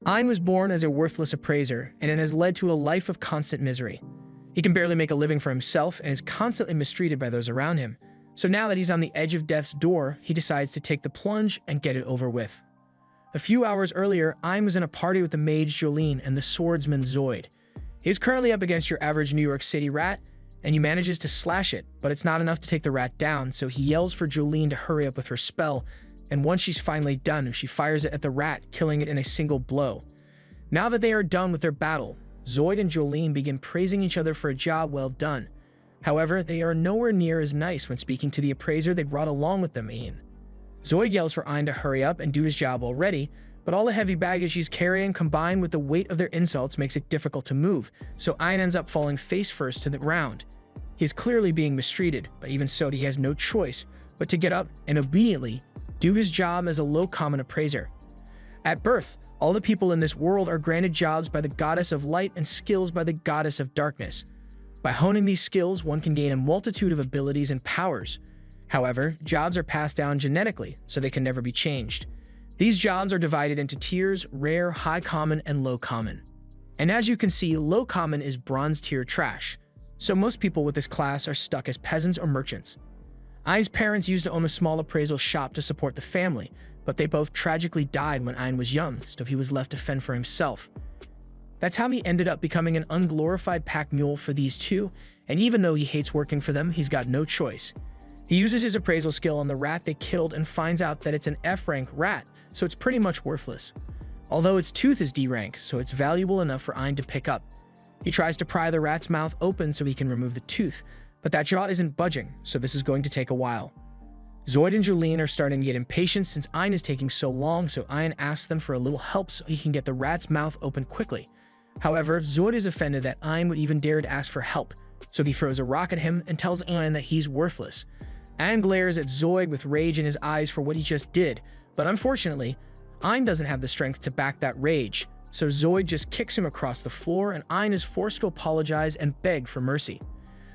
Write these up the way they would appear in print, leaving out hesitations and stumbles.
Ein was born as a worthless appraiser, and it has led to a life of constant misery. He can barely make a living for himself and is constantly mistreated by those around him. So now that he's on the edge of death's door, he decides to take the plunge and get it over with. A few hours earlier, Ein was in a party with the mage Jolene and the swordsman Zoid. He is currently up against your average New York City rat, and he manages to slash it, but it's not enough to take the rat down, so he yells for Jolene to hurry up with her spell, and once she's finally done, she fires it at the rat, killing it in a single blow. Now that they are done with their battle, Zoid and Jolene begin praising each other for a job well done. However, they are nowhere near as nice when speaking to the appraiser they brought along with them, Ian. Zoid yells for Ein to hurry up and do his job already, but all the heavy baggage he's carrying combined with the weight of their insults makes it difficult to move, so Ein ends up falling face first to the ground. He is clearly being mistreated, but even so he has no choice but to get up and obediently do his job as a low-common appraiser. At birth, all the people in this world are granted jobs by the goddess of light and skills by the goddess of darkness. By honing these skills, one can gain a multitude of abilities and powers. However, jobs are passed down genetically, so they can never be changed. These jobs are divided into tiers: rare, high common, and low common. And as you can see, low common is bronze tier trash, so most people with this class are stuck as peasants or merchants. Ein's parents used to own a small appraisal shop to support the family, but they both tragically died when Ein was young, so he was left to fend for himself. That's how he ended up becoming an unglorified pack mule for these two, and even though he hates working for them, he's got no choice. He uses his appraisal skill on the rat they killed and finds out that it's an F-rank rat, so it's pretty much worthless. Although its tooth is D-rank, so it's valuable enough for Ein to pick up. He tries to pry the rat's mouth open so he can remove the tooth, but that jaw isn't budging, so this is going to take a while. Zoid and Jolene are starting to get impatient since Ein is taking so long, so Ein asks them for a little help so he can get the rat's mouth open quickly. However, Zoid is offended that Ein would even dare to ask for help, so he throws a rock at him and tells Ein that he's worthless. Ein glares at Zoid with rage in his eyes for what he just did, but unfortunately, Ein doesn't have the strength to back that rage, so Zoid just kicks him across the floor and Ein is forced to apologize and beg for mercy.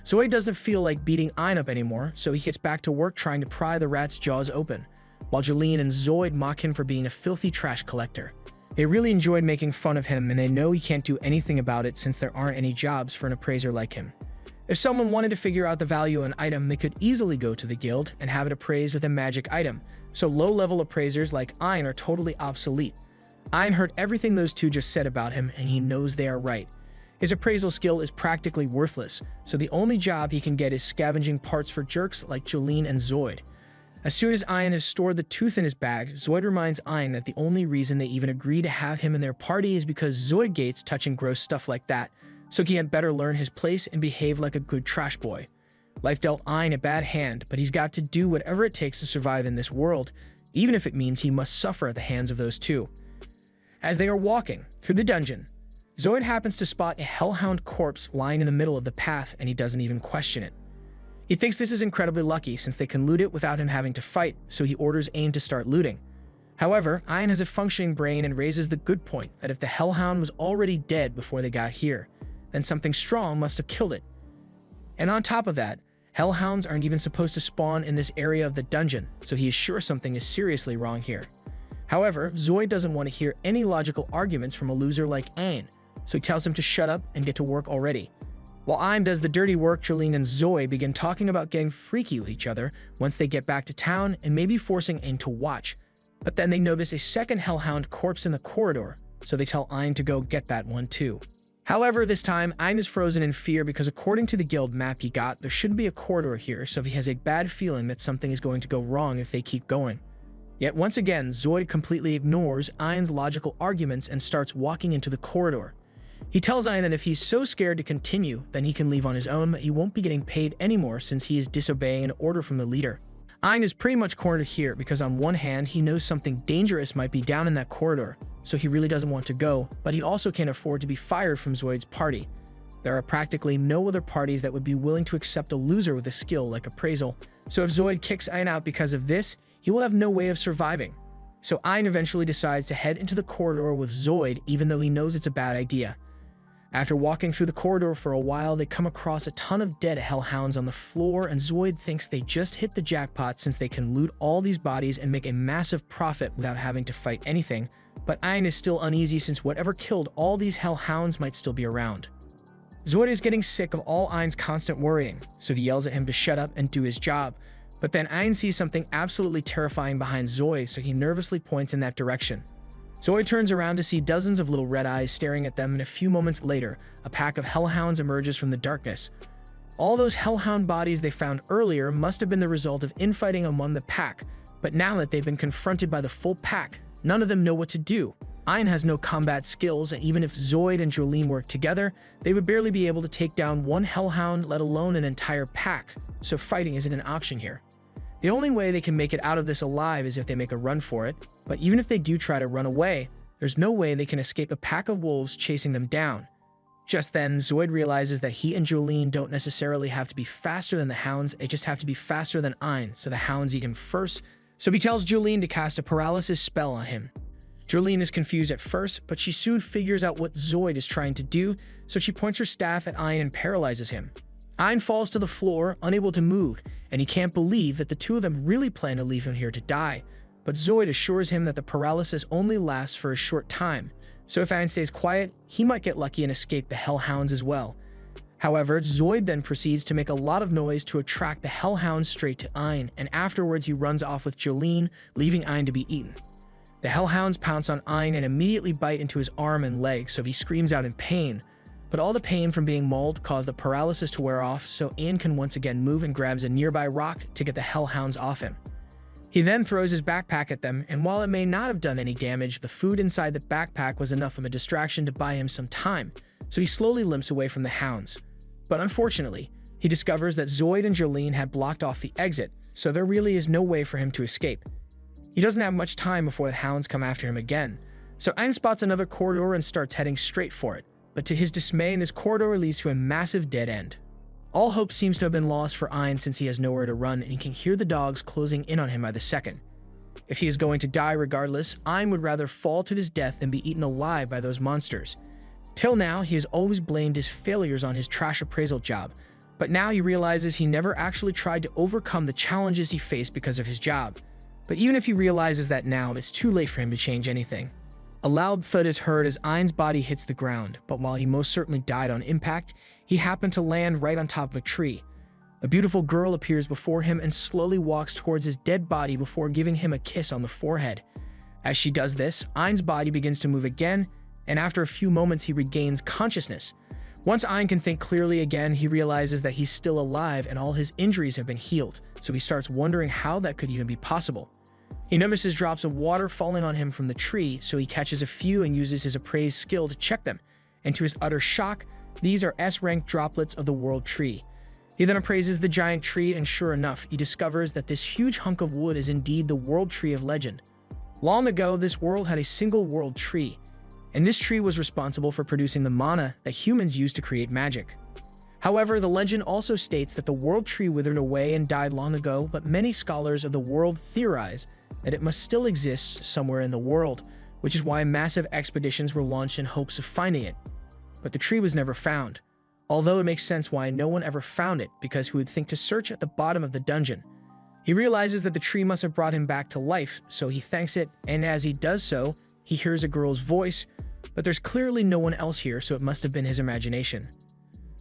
Zoid doesn't feel like beating Ein up anymore, so he gets back to work trying to pry the rat's jaws open, while Jolene and Zoid mock him for being a filthy trash collector. They really enjoyed making fun of him, and they know he can't do anything about it since there aren't any jobs for an appraiser like him. If someone wanted to figure out the value of an item, they could easily go to the guild and have it appraised with a magic item, so low-level appraisers like Ein are totally obsolete. Ein heard everything those two just said about him, and he knows they are right. His appraisal skill is practically worthless, so the only job he can get is scavenging parts for jerks like Jolene and Zoid. As soon as Ein has stored the tooth in his bag, Zoid reminds Ein that the only reason they even agree to have him in their party is because Zoid hates touching gross stuff like that, so he had better learn his place and behave like a good trash boy. Life dealt Ein a bad hand, but he's got to do whatever it takes to survive in this world, even if it means he must suffer at the hands of those two. As they are walking through the dungeon, Zoid happens to spot a hellhound corpse lying in the middle of the path, and he doesn't even question it. He thinks this is incredibly lucky since they can loot it without him having to fight, so he orders Ein to start looting. However, Ein has a functioning brain and raises the good point that if the hellhound was already dead before they got here, then something strong must have killed it. And on top of that, hellhounds aren't even supposed to spawn in this area of the dungeon, so he is sure something is seriously wrong here. However, Zoid doesn't want to hear any logical arguments from a loser like Ein, so he tells him to shut up and get to work already. While Ein does the dirty work, Jolene and Zoid begin talking about getting freaky with each other once they get back to town and maybe forcing Ein to watch. But then they notice a second hellhound corpse in the corridor, so they tell Ein to go get that one too. However, this time, Ein is frozen in fear because according to the guild map he got, there shouldn't be a corridor here, so he has a bad feeling that something is going to go wrong if they keep going. Yet once again, Zoid completely ignores Ein's logical arguments and starts walking into the corridor. He tells Ein that if he's so scared to continue, then he can leave on his own, but he won't be getting paid anymore since he is disobeying an order from the leader. Ein is pretty much cornered here because on one hand, he knows something dangerous might be down in that corridor, so he really doesn't want to go, but he also can't afford to be fired from Zoid's party. There are practically no other parties that would be willing to accept a loser with a skill like appraisal, so if Zoid kicks Ein out because of this, he will have no way of surviving. So Ein eventually decides to head into the corridor with Zoid even though he knows it's a bad idea. After walking through the corridor for a while, they come across a ton of dead hellhounds on the floor, and Zoid thinks they just hit the jackpot since they can loot all these bodies and make a massive profit without having to fight anything, but Ein is still uneasy since whatever killed all these hellhounds might still be around. Zoid is getting sick of all Ein's constant worrying, so he yells at him to shut up and do his job. But then Ein sees something absolutely terrifying behind Zoid, so he nervously points in that direction. Zoid turns around to see dozens of little red eyes staring at them, and a few moments later, a pack of hellhounds emerges from the darkness. All those hellhound bodies they found earlier must have been the result of infighting among the pack, but now that they've been confronted by the full pack, none of them know what to do. Ein has no combat skills, and even if Zoid and Jolene worked together, they would barely be able to take down one hellhound, let alone an entire pack, so fighting isn't an option here. The only way they can make it out of this alive is if they make a run for it, but even if they do try to run away, there's no way they can escape a pack of wolves chasing them down. Just then, Zoid realizes that he and Jolene don't necessarily have to be faster than the hounds, they just have to be faster than Ein, so the hounds eat him first, so he tells Jolene to cast a paralysis spell on him. Jolene is confused at first, but she soon figures out what Zoid is trying to do, so she points her staff at Ein and paralyzes him. Ein falls to the floor, unable to move, and he can't believe that the two of them really plan to leave him here to die. But Zoid assures him that the paralysis only lasts for a short time, so if Ein stays quiet, he might get lucky and escape the hellhounds as well. However, Zoid then proceeds to make a lot of noise to attract the hellhounds straight to Ein, and afterwards he runs off with Jolene, leaving Ein to be eaten. The hellhounds pounce on Ein and immediately bite into his arm and leg, so he screams out in pain. But all the pain from being mauled caused the paralysis to wear off, so Ein can once again move and grabs a nearby rock to get the hellhounds off him. He then throws his backpack at them, and while it may not have done any damage, the food inside the backpack was enough of a distraction to buy him some time, so he slowly limps away from the hounds. But unfortunately, he discovers that Zoid and Jolene had blocked off the exit, so there really is no way for him to escape. He doesn't have much time before the hounds come after him again, so Ein spots another corridor and starts heading straight for it, but to his dismay, this corridor leads to a massive dead end. All hope seems to have been lost for Ein since he has nowhere to run and he can hear the dogs closing in on him by the second. If he is going to die regardless, Ein would rather fall to his death than be eaten alive by those monsters. Till now, he has always blamed his failures on his trash appraisal job, but now he realizes he never actually tried to overcome the challenges he faced because of his job. But even if he realizes that now, it's too late for him to change anything. A loud thud is heard as Ein's body hits the ground, but while he most certainly died on impact, he happened to land right on top of a tree. A beautiful girl appears before him and slowly walks towards his dead body before giving him a kiss on the forehead. As she does this, Ein's body begins to move again, and after a few moments he regains consciousness. Once Ein can think clearly again, he realizes that he's still alive and all his injuries have been healed, so he starts wondering how that could even be possible. He notices drops of water falling on him from the tree, so he catches a few and uses his appraised skill to check them, and to his utter shock, these are S-rank droplets of the World Tree. He then appraises the giant tree, and sure enough, he discovers that this huge hunk of wood is indeed the World Tree of Legend. Long ago, this world had a single World Tree, and this tree was responsible for producing the mana that humans use to create magic. However, the legend also states that the World Tree withered away and died long ago, but many scholars of the world theorize that it must still exist somewhere in the world, which is why massive expeditions were launched in hopes of finding it. But the tree was never found, although it makes sense why no one ever found it, because who would think to search at the bottom of the dungeon? He realizes that the tree must have brought him back to life, so he thanks it, and as he does so, he hears a girl's voice, but there's clearly no one else here, so it must have been his imagination.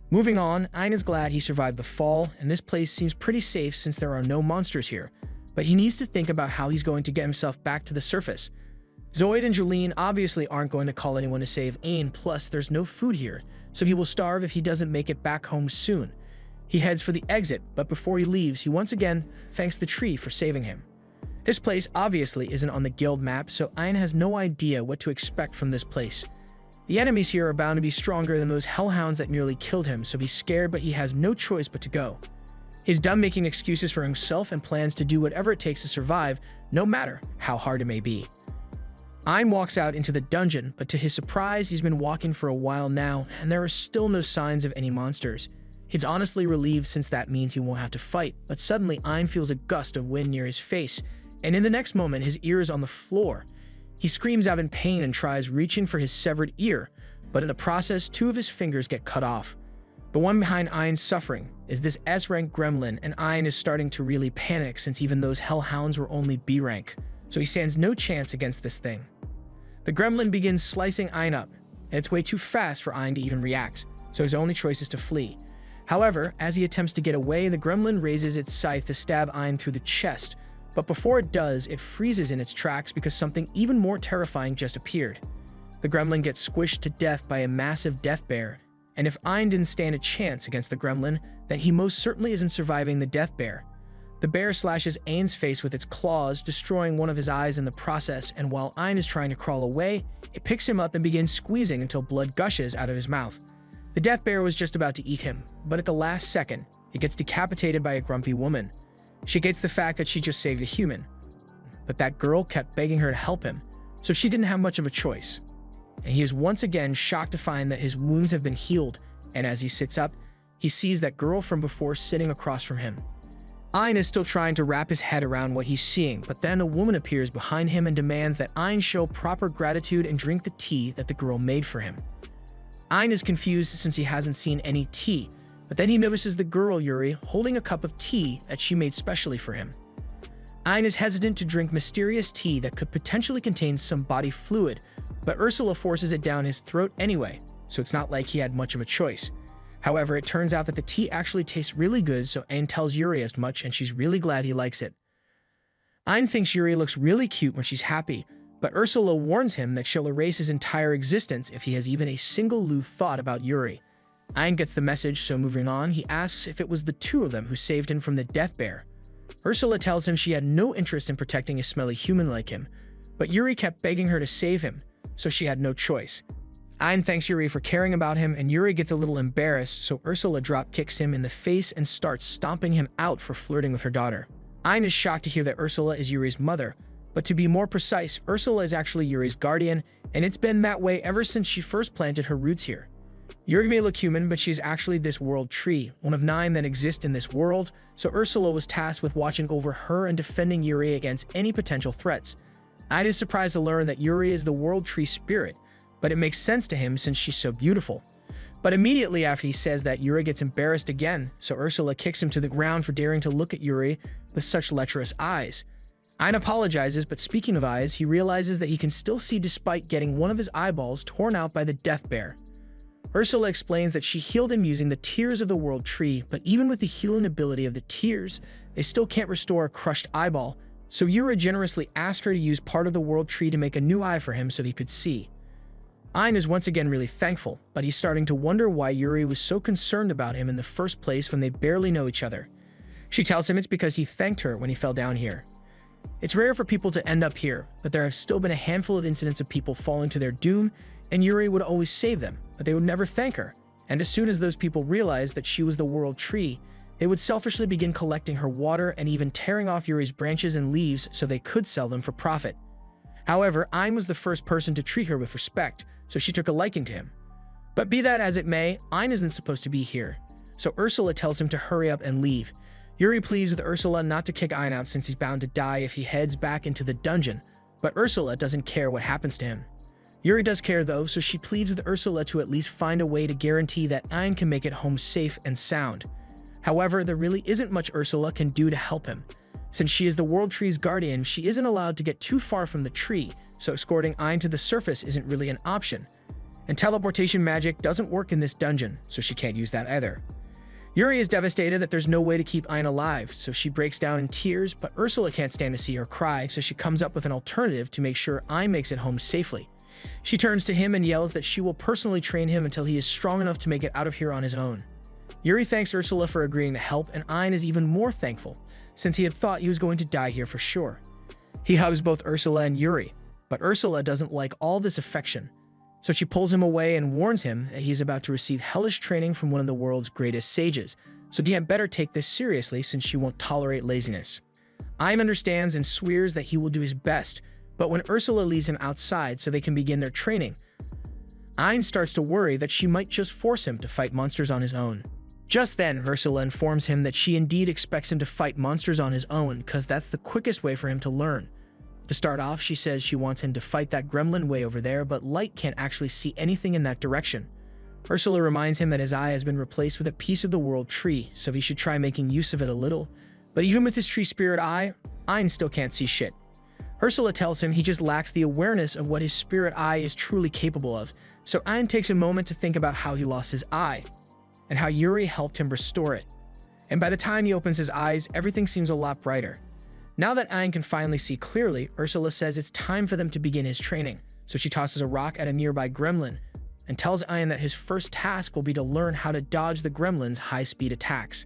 Moving on, Ein is glad he survived the fall, and this place seems pretty safe since there are no monsters here, but he needs to think about how he's going to get himself back to the surface. Zoid and Jolene obviously aren't going to call anyone to save Ein, plus there's no food here, so he will starve if he doesn't make it back home soon. He heads for the exit, but before he leaves, he once again thanks the tree for saving him. This place obviously isn't on the guild map, so Ein has no idea what to expect from this place. The enemies here are bound to be stronger than those hellhounds that nearly killed him, so he's scared, but he has no choice but to go. He's done making excuses for himself and plans to do whatever it takes to survive, no matter how hard it may be. Ein walks out into the dungeon, but to his surprise, he's been walking for a while now, and there are still no signs of any monsters. He's honestly relieved since that means he won't have to fight, but suddenly Ein feels a gust of wind near his face, and in the next moment, his ear is on the floor. He screams out in pain and tries reaching for his severed ear, but in the process, 2 of his fingers get cut off. The one behind Ein's suffering is this S-rank gremlin, and Ein is starting to really panic since even those hellhounds were only B-rank, so he stands no chance against this thing. The gremlin begins slicing Ein up, and it's way too fast for Ein to even react, so his only choice is to flee. However, as he attempts to get away, the gremlin raises its scythe to stab Ein through the chest, but before it does, it freezes in its tracks because something even more terrifying just appeared. The gremlin gets squished to death by a massive death bear, and if Ein didn't stand a chance against the gremlin, then he most certainly isn't surviving the death bear. The bear slashes Ein's face with its claws, destroying one of his eyes in the process, and while Ein is trying to crawl away, it picks him up and begins squeezing until blood gushes out of his mouth. The death bear was just about to eat him, but at the last second, it gets decapitated by a grumpy woman. She hates the fact that she just saved a human, but that girl kept begging her to help him, so she didn't have much of a choice. And he is once again shocked to find that his wounds have been healed, and as he sits up, he sees that girl from before sitting across from him. Ein is still trying to wrap his head around what he's seeing, but then a woman appears behind him and demands that Ein show proper gratitude and drink the tea that the girl made for him. Ein is confused since he hasn't seen any tea, but then he notices the girl Yuri holding a cup of tea that she made specially for him. Ein is hesitant to drink mysterious tea that could potentially contain some body fluid, but Ursula forces it down his throat anyway, so it's not like he had much of a choice. However, it turns out that the tea actually tastes really good, so Ein tells Yuri as much, and she's really glad he likes it. Ein thinks Yuri looks really cute when she's happy, but Ursula warns him that she'll erase his entire existence if he has even a single lewd thought about Yuri. Ein gets the message, so moving on, he asks if it was the two of them who saved him from the death bear. Ursula tells him she had no interest in protecting a smelly human like him, but Yuri kept begging her to save him, so she had no choice. Ein thanks Yuri for caring about him, and Yuri gets a little embarrassed, so Ursula drop kicks him in the face and starts stomping him out for flirting with her daughter. Ein is shocked to hear that Ursula is Yuri's mother, but to be more precise, Ursula is actually Yuri's guardian, and it's been that way ever since she first planted her roots here. Yuri may look human, but she's actually this world tree, one of 9 that exist in this world, so Ursula was tasked with watching over her and defending Yuri against any potential threats. Ein is surprised to learn that Yuri is the world tree spirit, but it makes sense to him since she's so beautiful. But immediately after he says that, Yuri gets embarrassed again, so Ursula kicks him to the ground for daring to look at Yuri with such lecherous eyes. Ein apologizes, but speaking of eyes, he realizes that he can still see despite getting one of his eyeballs torn out by the death bear. Ursula explains that she healed him using the tears of the world tree, but even with the healing ability of the tears, they still can't restore a crushed eyeball, so Yuri generously asked her to use part of the world tree to make a new eye for him so he could see. Ein is once again really thankful, but he's starting to wonder why Yuri was so concerned about him in the first place when they barely know each other. She tells him it's because he thanked her when he fell down here. It's rare for people to end up here, but there have still been a handful of incidents of people falling to their doom, and Yuri would always save them, but they would never thank her. And as soon as those people realized that she was the world tree, they would selfishly begin collecting her water and even tearing off Yuri's branches and leaves so they could sell them for profit. However, Ein was the first person to treat her with respect, so she took a liking to him. But be that as it may, Ein isn't supposed to be here, so Ursula tells him to hurry up and leave. Yuri pleads with Ursula not to kick Ein out since he's bound to die if he heads back into the dungeon, but Ursula doesn't care what happens to him. Yuri does care though, so she pleads with Ursula to at least find a way to guarantee that Ein can make it home safe and sound. However, there really isn't much Ursula can do to help him. Since she is the world tree's guardian, she isn't allowed to get too far from the tree, so escorting Ein to the surface isn't really an option. And teleportation magic doesn't work in this dungeon, so she can't use that either. Yuri is devastated that there's no way to keep Ein alive, so she breaks down in tears, but Ursula can't stand to see her cry, so she comes up with an alternative to make sure Ein makes it home safely. She turns to him and yells that she will personally train him until he is strong enough to make it out of here on his own. Yuri thanks Ursula for agreeing to help, and Ein is even more thankful, since he had thought he was going to die here for sure. He hugs both Ursula and Yuri, but Ursula doesn't like all this affection, so she pulls him away and warns him that he's about to receive hellish training from one of the world's greatest sages, so he had better take this seriously since she won't tolerate laziness. Ein understands and swears that he will do his best, but when Ursula leaves him outside so they can begin their training, Ein starts to worry that she might just force him to fight monsters on his own. Just then, Ursula informs him that she indeed expects him to fight monsters on his own because that's the quickest way for him to learn. To start off, she says she wants him to fight that gremlin way over there, but Light can't actually see anything in that direction. Ursula reminds him that his eye has been replaced with a piece of the world tree, so he should try making use of it a little. But even with his tree spirit eye, Ein still can't see shit. Ursula tells him he just lacks the awareness of what his spirit eye is truly capable of, so Ein takes a moment to think about how he lost his eye, and how Yuri helped him restore it. And by the time he opens his eyes, everything seems a lot brighter. Now that Ein can finally see clearly, Ursula says it's time for them to begin his training, so she tosses a rock at a nearby gremlin, and tells Ein that his first task will be to learn how to dodge the gremlin's high-speed attacks.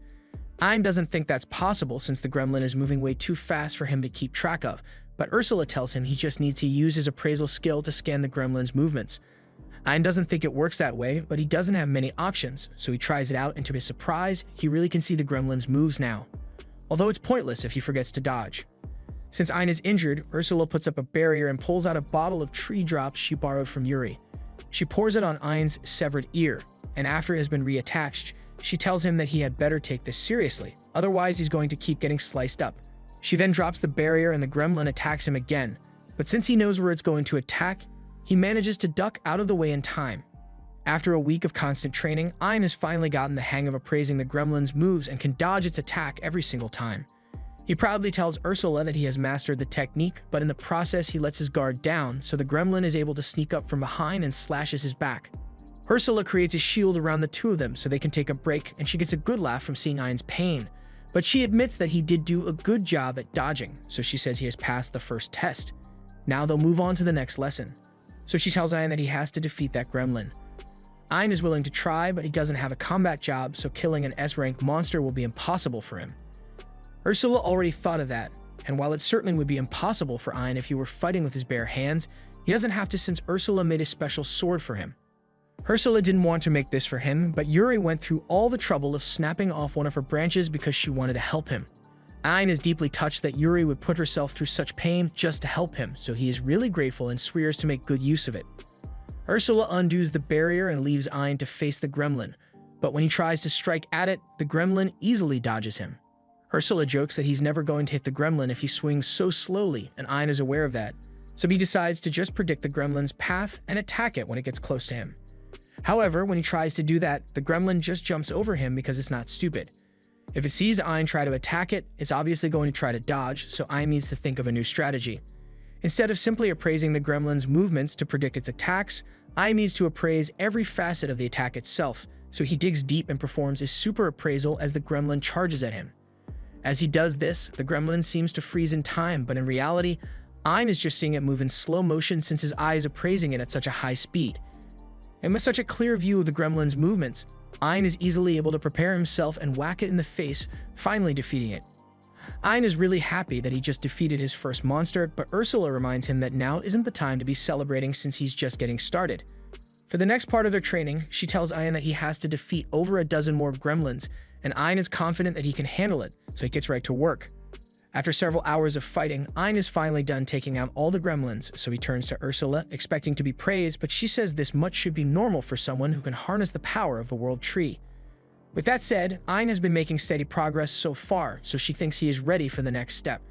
Ein doesn't think that's possible since the gremlin is moving way too fast for him to keep track of, but Ursula tells him he just needs to use his appraisal skill to scan the gremlin's movements. Ein doesn't think it works that way, but he doesn't have many options, so he tries it out, and to his surprise, he really can see the gremlin's moves now, although it's pointless if he forgets to dodge. Since Ein is injured, Ursula puts up a barrier and pulls out a bottle of tree drops she borrowed from Yuri. She pours it on Ein's severed ear, and after it has been reattached, she tells him that he had better take this seriously, otherwise he's going to keep getting sliced up. She then drops the barrier and the gremlin attacks him again, but since he knows where it's going to attack, he manages to duck out of the way in time. After a week of constant training, Ein has finally gotten the hang of appraising the gremlin's moves and can dodge its attack every single time. He proudly tells Ursula that he has mastered the technique, but in the process he lets his guard down, so the gremlin is able to sneak up from behind and slashes his back. Ursula creates a shield around the two of them so they can take a break, and she gets a good laugh from seeing Ein's pain. But she admits that he did do a good job at dodging, so she says he has passed the first test. Now they'll move on to the next lesson. So she tells Ein that he has to defeat that gremlin. Ein is willing to try, but he doesn't have a combat job, so killing an S-rank monster will be impossible for him. Ursula already thought of that, and while it certainly would be impossible for Ein if he were fighting with his bare hands, he doesn't have to since Ursula made a special sword for him. Ursula didn't want to make this for him, but Yuri went through all the trouble of snapping off one of her branches because she wanted to help him. Ein is deeply touched that Yuri would put herself through such pain just to help him, so he is really grateful and swears to make good use of it. Ursula undoes the barrier and leaves Ein to face the gremlin, but when he tries to strike at it, the gremlin easily dodges him. Ursula jokes that he's never going to hit the gremlin if he swings so slowly, and Ein is aware of that, so he decides to just predict the gremlin's path and attack it when it gets close to him. However, when he tries to do that, the gremlin just jumps over him because it's not stupid. If it sees Ein try to attack it, it's obviously going to try to dodge, so Ein needs to think of a new strategy. Instead of simply appraising the gremlin's movements to predict its attacks, Ein needs to appraise every facet of the attack itself, so he digs deep and performs a super appraisal as the gremlin charges at him. As he does this, the gremlin seems to freeze in time, but in reality, Ein is just seeing it move in slow motion since his eye is appraising it at such a high speed. And with such a clear view of the gremlin's movements, Ein is easily able to prepare himself and whack it in the face, finally defeating it. Ein is really happy that he just defeated his first monster, but Ursula reminds him that now isn't the time to be celebrating since he's just getting started. For the next part of their training, she tells Ein that he has to defeat over a dozen more gremlins, and Ein is confident that he can handle it, so he gets right to work. After several hours of fighting, Ein is finally done taking out all the gremlins, so he turns to Ursula, expecting to be praised, but she says this much should be normal for someone who can harness the power of the World Tree. With that said, Ein has been making steady progress so far, so she thinks he is ready for the next step.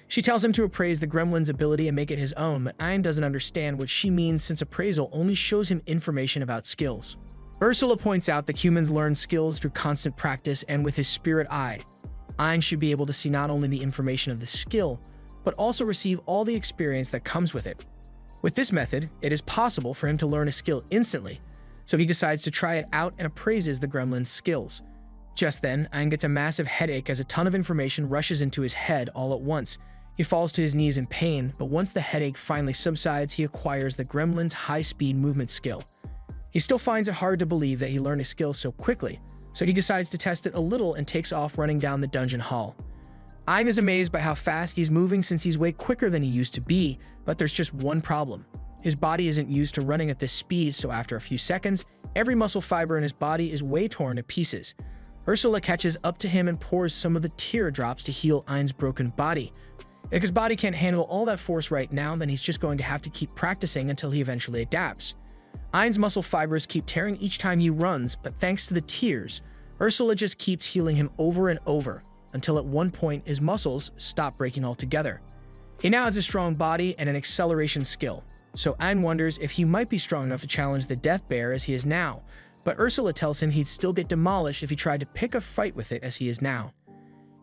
She tells him to appraise the gremlin's ability and make it his own, but Ein doesn't understand what she means since appraisal only shows him information about skills. Ursula points out that humans learn skills through constant practice and with his spirit eye. Ein should be able to see not only the information of the skill, but also receive all the experience that comes with it. With this method, it is possible for him to learn a skill instantly, so he decides to try it out and appraises the gremlin's skills. Just then, Ein gets a massive headache as a ton of information rushes into his head all at once. He falls to his knees in pain, but once the headache finally subsides, he acquires the gremlin's high-speed movement skill. He still finds it hard to believe that he learned a skill so quickly, so he decides to test it a little and takes off running down the dungeon hall. Ein is amazed by how fast he's moving since he's way quicker than he used to be, but there's just one problem. His body isn't used to running at this speed, so after a few seconds, every muscle fiber in his body is way torn to pieces. Ursula catches up to him and pours some of the teardrops to heal Ein's broken body. If his body can't handle all that force right now, then he's just going to have to keep practicing until he eventually adapts. Ein's muscle fibers keep tearing each time he runs, but thanks to the tears, Ursula just keeps healing him over and over, until at one point his muscles stop breaking altogether. He now has a strong body and an acceleration skill, so Ein wonders if he might be strong enough to challenge the Death Bear as he is now, but Ursula tells him he'd still get demolished if he tried to pick a fight with it as he is now.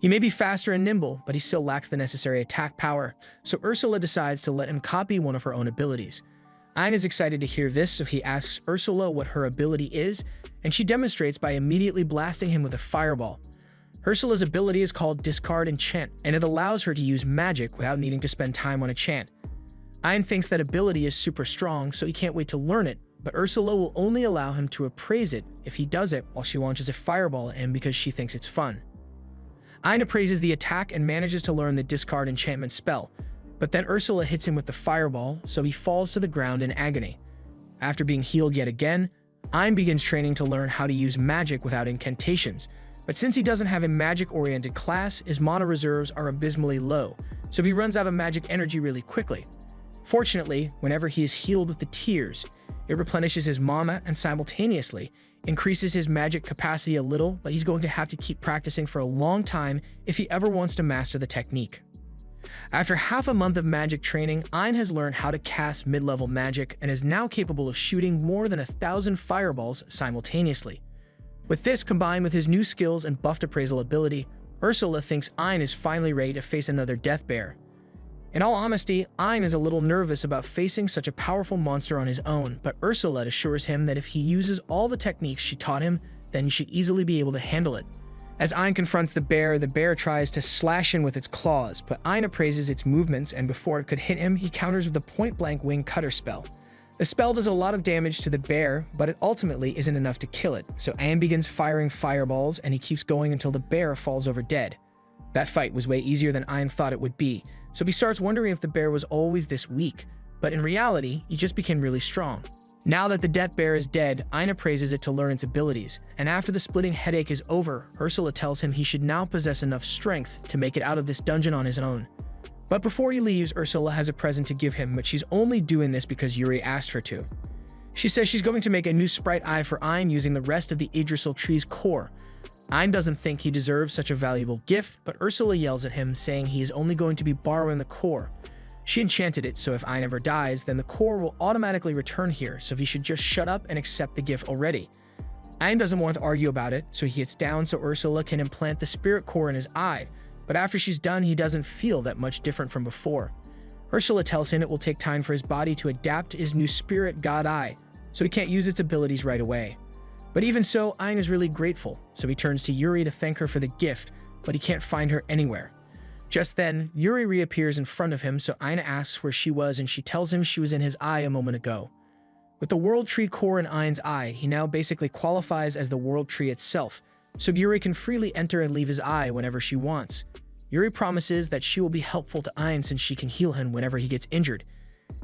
He may be faster and nimble, but he still lacks the necessary attack power, so Ursula decides to let him copy one of her own abilities. Ein is excited to hear this, so he asks Ursula what her ability is, and she demonstrates by immediately blasting him with a fireball. Ursula's ability is called Discard Enchant, and it allows her to use magic without needing to spend time on a chant. Ein thinks that ability is super strong, so he can't wait to learn it, but Ursula will only allow him to appraise it if he does it while she launches a fireball at him because she thinks it's fun. Ein appraises the attack and manages to learn the Discard Enchantment spell, but then Ursula hits him with the fireball, so he falls to the ground in agony. After being healed yet again, Ein begins training to learn how to use magic without incantations, but since he doesn't have a magic-oriented class, his mana reserves are abysmally low, so he runs out of magic energy really quickly. Fortunately, whenever he is healed with the tears, it replenishes his mana and simultaneously increases his magic capacity a little, but he's going to have to keep practicing for a long time if he ever wants to master the technique. After half a month of magic training, Ein has learned how to cast mid-level magic and is now capable of shooting more than 1,000 fireballs simultaneously. With this combined with his new skills and buffed appraisal ability, Ursula thinks Ein is finally ready to face another death bear. In all honesty, Ein is a little nervous about facing such a powerful monster on his own, but Ursula assures him that if he uses all the techniques she taught him, then he should easily be able to handle it. As Ein confronts the bear tries to slash him with its claws, but Ein appraises its movements, and before it could hit him, he counters with the point-blank wing cutter spell. The spell does a lot of damage to the bear, but it ultimately isn't enough to kill it, so Ein begins firing fireballs, and he keeps going until the bear falls over dead. That fight was way easier than Ein thought it would be, so he starts wondering if the bear was always this weak, but in reality, he just became really strong. Now that the death bear is dead, Ein appraises it to learn its abilities, and after the splitting headache is over, Ursula tells him he should now possess enough strength to make it out of this dungeon on his own. But before he leaves, Ursula has a present to give him, but she's only doing this because Yuri asked her to. She says she's going to make a new sprite eye for Ein using the rest of the Yggdrasil tree's core. Ein doesn't think he deserves such a valuable gift, but Ursula yells at him, saying he is only going to be borrowing the core. She enchanted it, so if Ein ever dies, then the core will automatically return here, so he should just shut up and accept the gift already. Ein doesn't want to argue about it, so he gets down so Ursula can implant the spirit core in his eye, but after she's done, he doesn't feel that much different from before. Ursula tells him it will take time for his body to adapt to his new spirit god eye, so he can't use its abilities right away. But even so, Ein is really grateful, so he turns to Yuri to thank her for the gift, but he can't find her anywhere. Just then, Yuri reappears in front of him, so Ein asks where she was, and she tells him she was in his eye a moment ago. With the World Tree core in Ein's eye, he now basically qualifies as the World Tree itself, so Yuri can freely enter and leave his eye whenever she wants. Yuri promises that she will be helpful to Ein since she can heal him whenever he gets injured.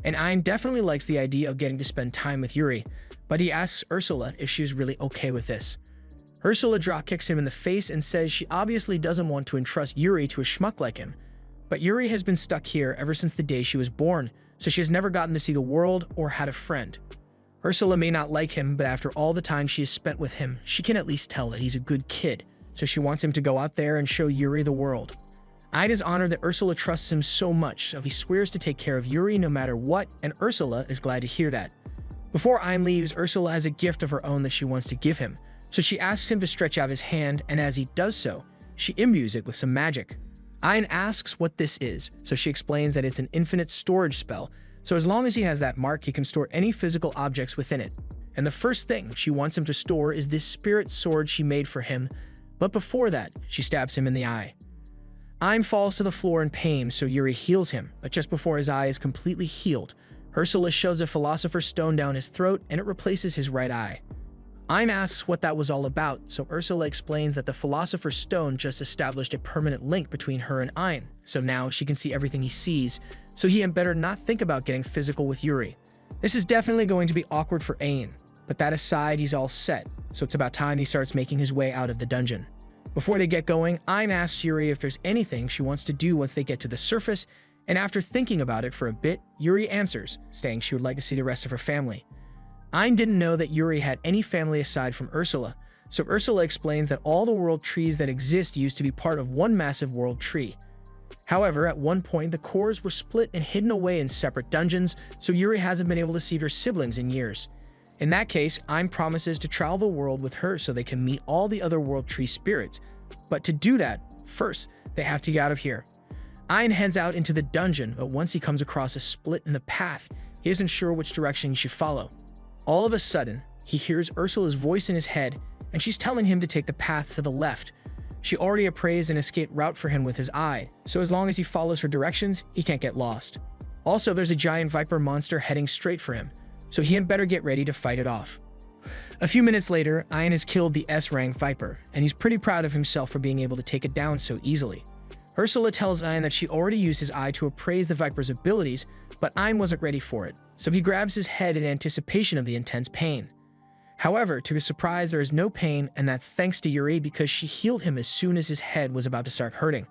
And Ein definitely likes the idea of getting to spend time with Yuri, but he asks Ursula if she's really okay with this. Ursula drop-kicks him in the face and says she obviously doesn't want to entrust Yuri to a schmuck like him. But Yuri has been stuck here ever since the day she was born, so she has never gotten to see the world or had a friend. Ursula may not like him, but after all the time she has spent with him, she can at least tell that he's a good kid, so she wants him to go out there and show Yuri the world. Ein is honored that Ursula trusts him so much, so he swears to take care of Yuri no matter what, and Ursula is glad to hear that. Before Ein leaves, Ursula has a gift of her own that she wants to give him, so she asks him to stretch out his hand, and as he does so, she imbues it with some magic. Ein asks what this is, so she explains that it's an infinite storage spell, so as long as he has that mark, he can store any physical objects within it. And the first thing she wants him to store is this spirit sword she made for him, but before that, she stabs him in the eye. Ein falls to the floor in pain, so Yuri heals him, but just before his eye is completely healed, Ursula shoves a Philosopher's Stone down his throat and it replaces his right eye. Ein asks what that was all about, so Ursula explains that the Philosopher's Stone just established a permanent link between her and Ein, so now she can see everything he sees, so he had better not think about getting physical with Yuri. This is definitely going to be awkward for Ein, but that aside, he's all set, so it's about time he starts making his way out of the dungeon. Before they get going, Ein asks Yuri if there's anything she wants to do once they get to the surface, and after thinking about it for a bit, Yuri answers, saying she would like to see the rest of her family. Ein didn't know that Yuri had any family aside from Ursula, so Ursula explains that all the world trees that exist used to be part of one massive world tree. However, at one point, the cores were split and hidden away in separate dungeons, so Yuri hasn't been able to see her siblings in years. In that case, Ein promises to travel the world with her so they can meet all the other world tree spirits, but to do that, First, they have to get out of here. Ein heads out into the dungeon, but once he comes across a split in the path, he isn't sure which direction he should follow. All of a sudden, he hears Ursula's voice in his head, and she's telling him to take the path to the left. She already appraised an escape route for him with his eye, so as long as he follows her directions, he can't get lost. Also, there's a giant viper monster heading straight for him, so he had better get ready to fight it off. A few minutes later, Ein has killed the S-rank viper, and he's pretty proud of himself for being able to take it down so easily. Ursula tells Ein that she already used his eye to appraise the viper's abilities, but Ein wasn't ready for it, so he grabs his head in anticipation of the intense pain. However, to his surprise, there is no pain, and that's thanks to Yuri because she healed him as soon as his head was about to start hurting.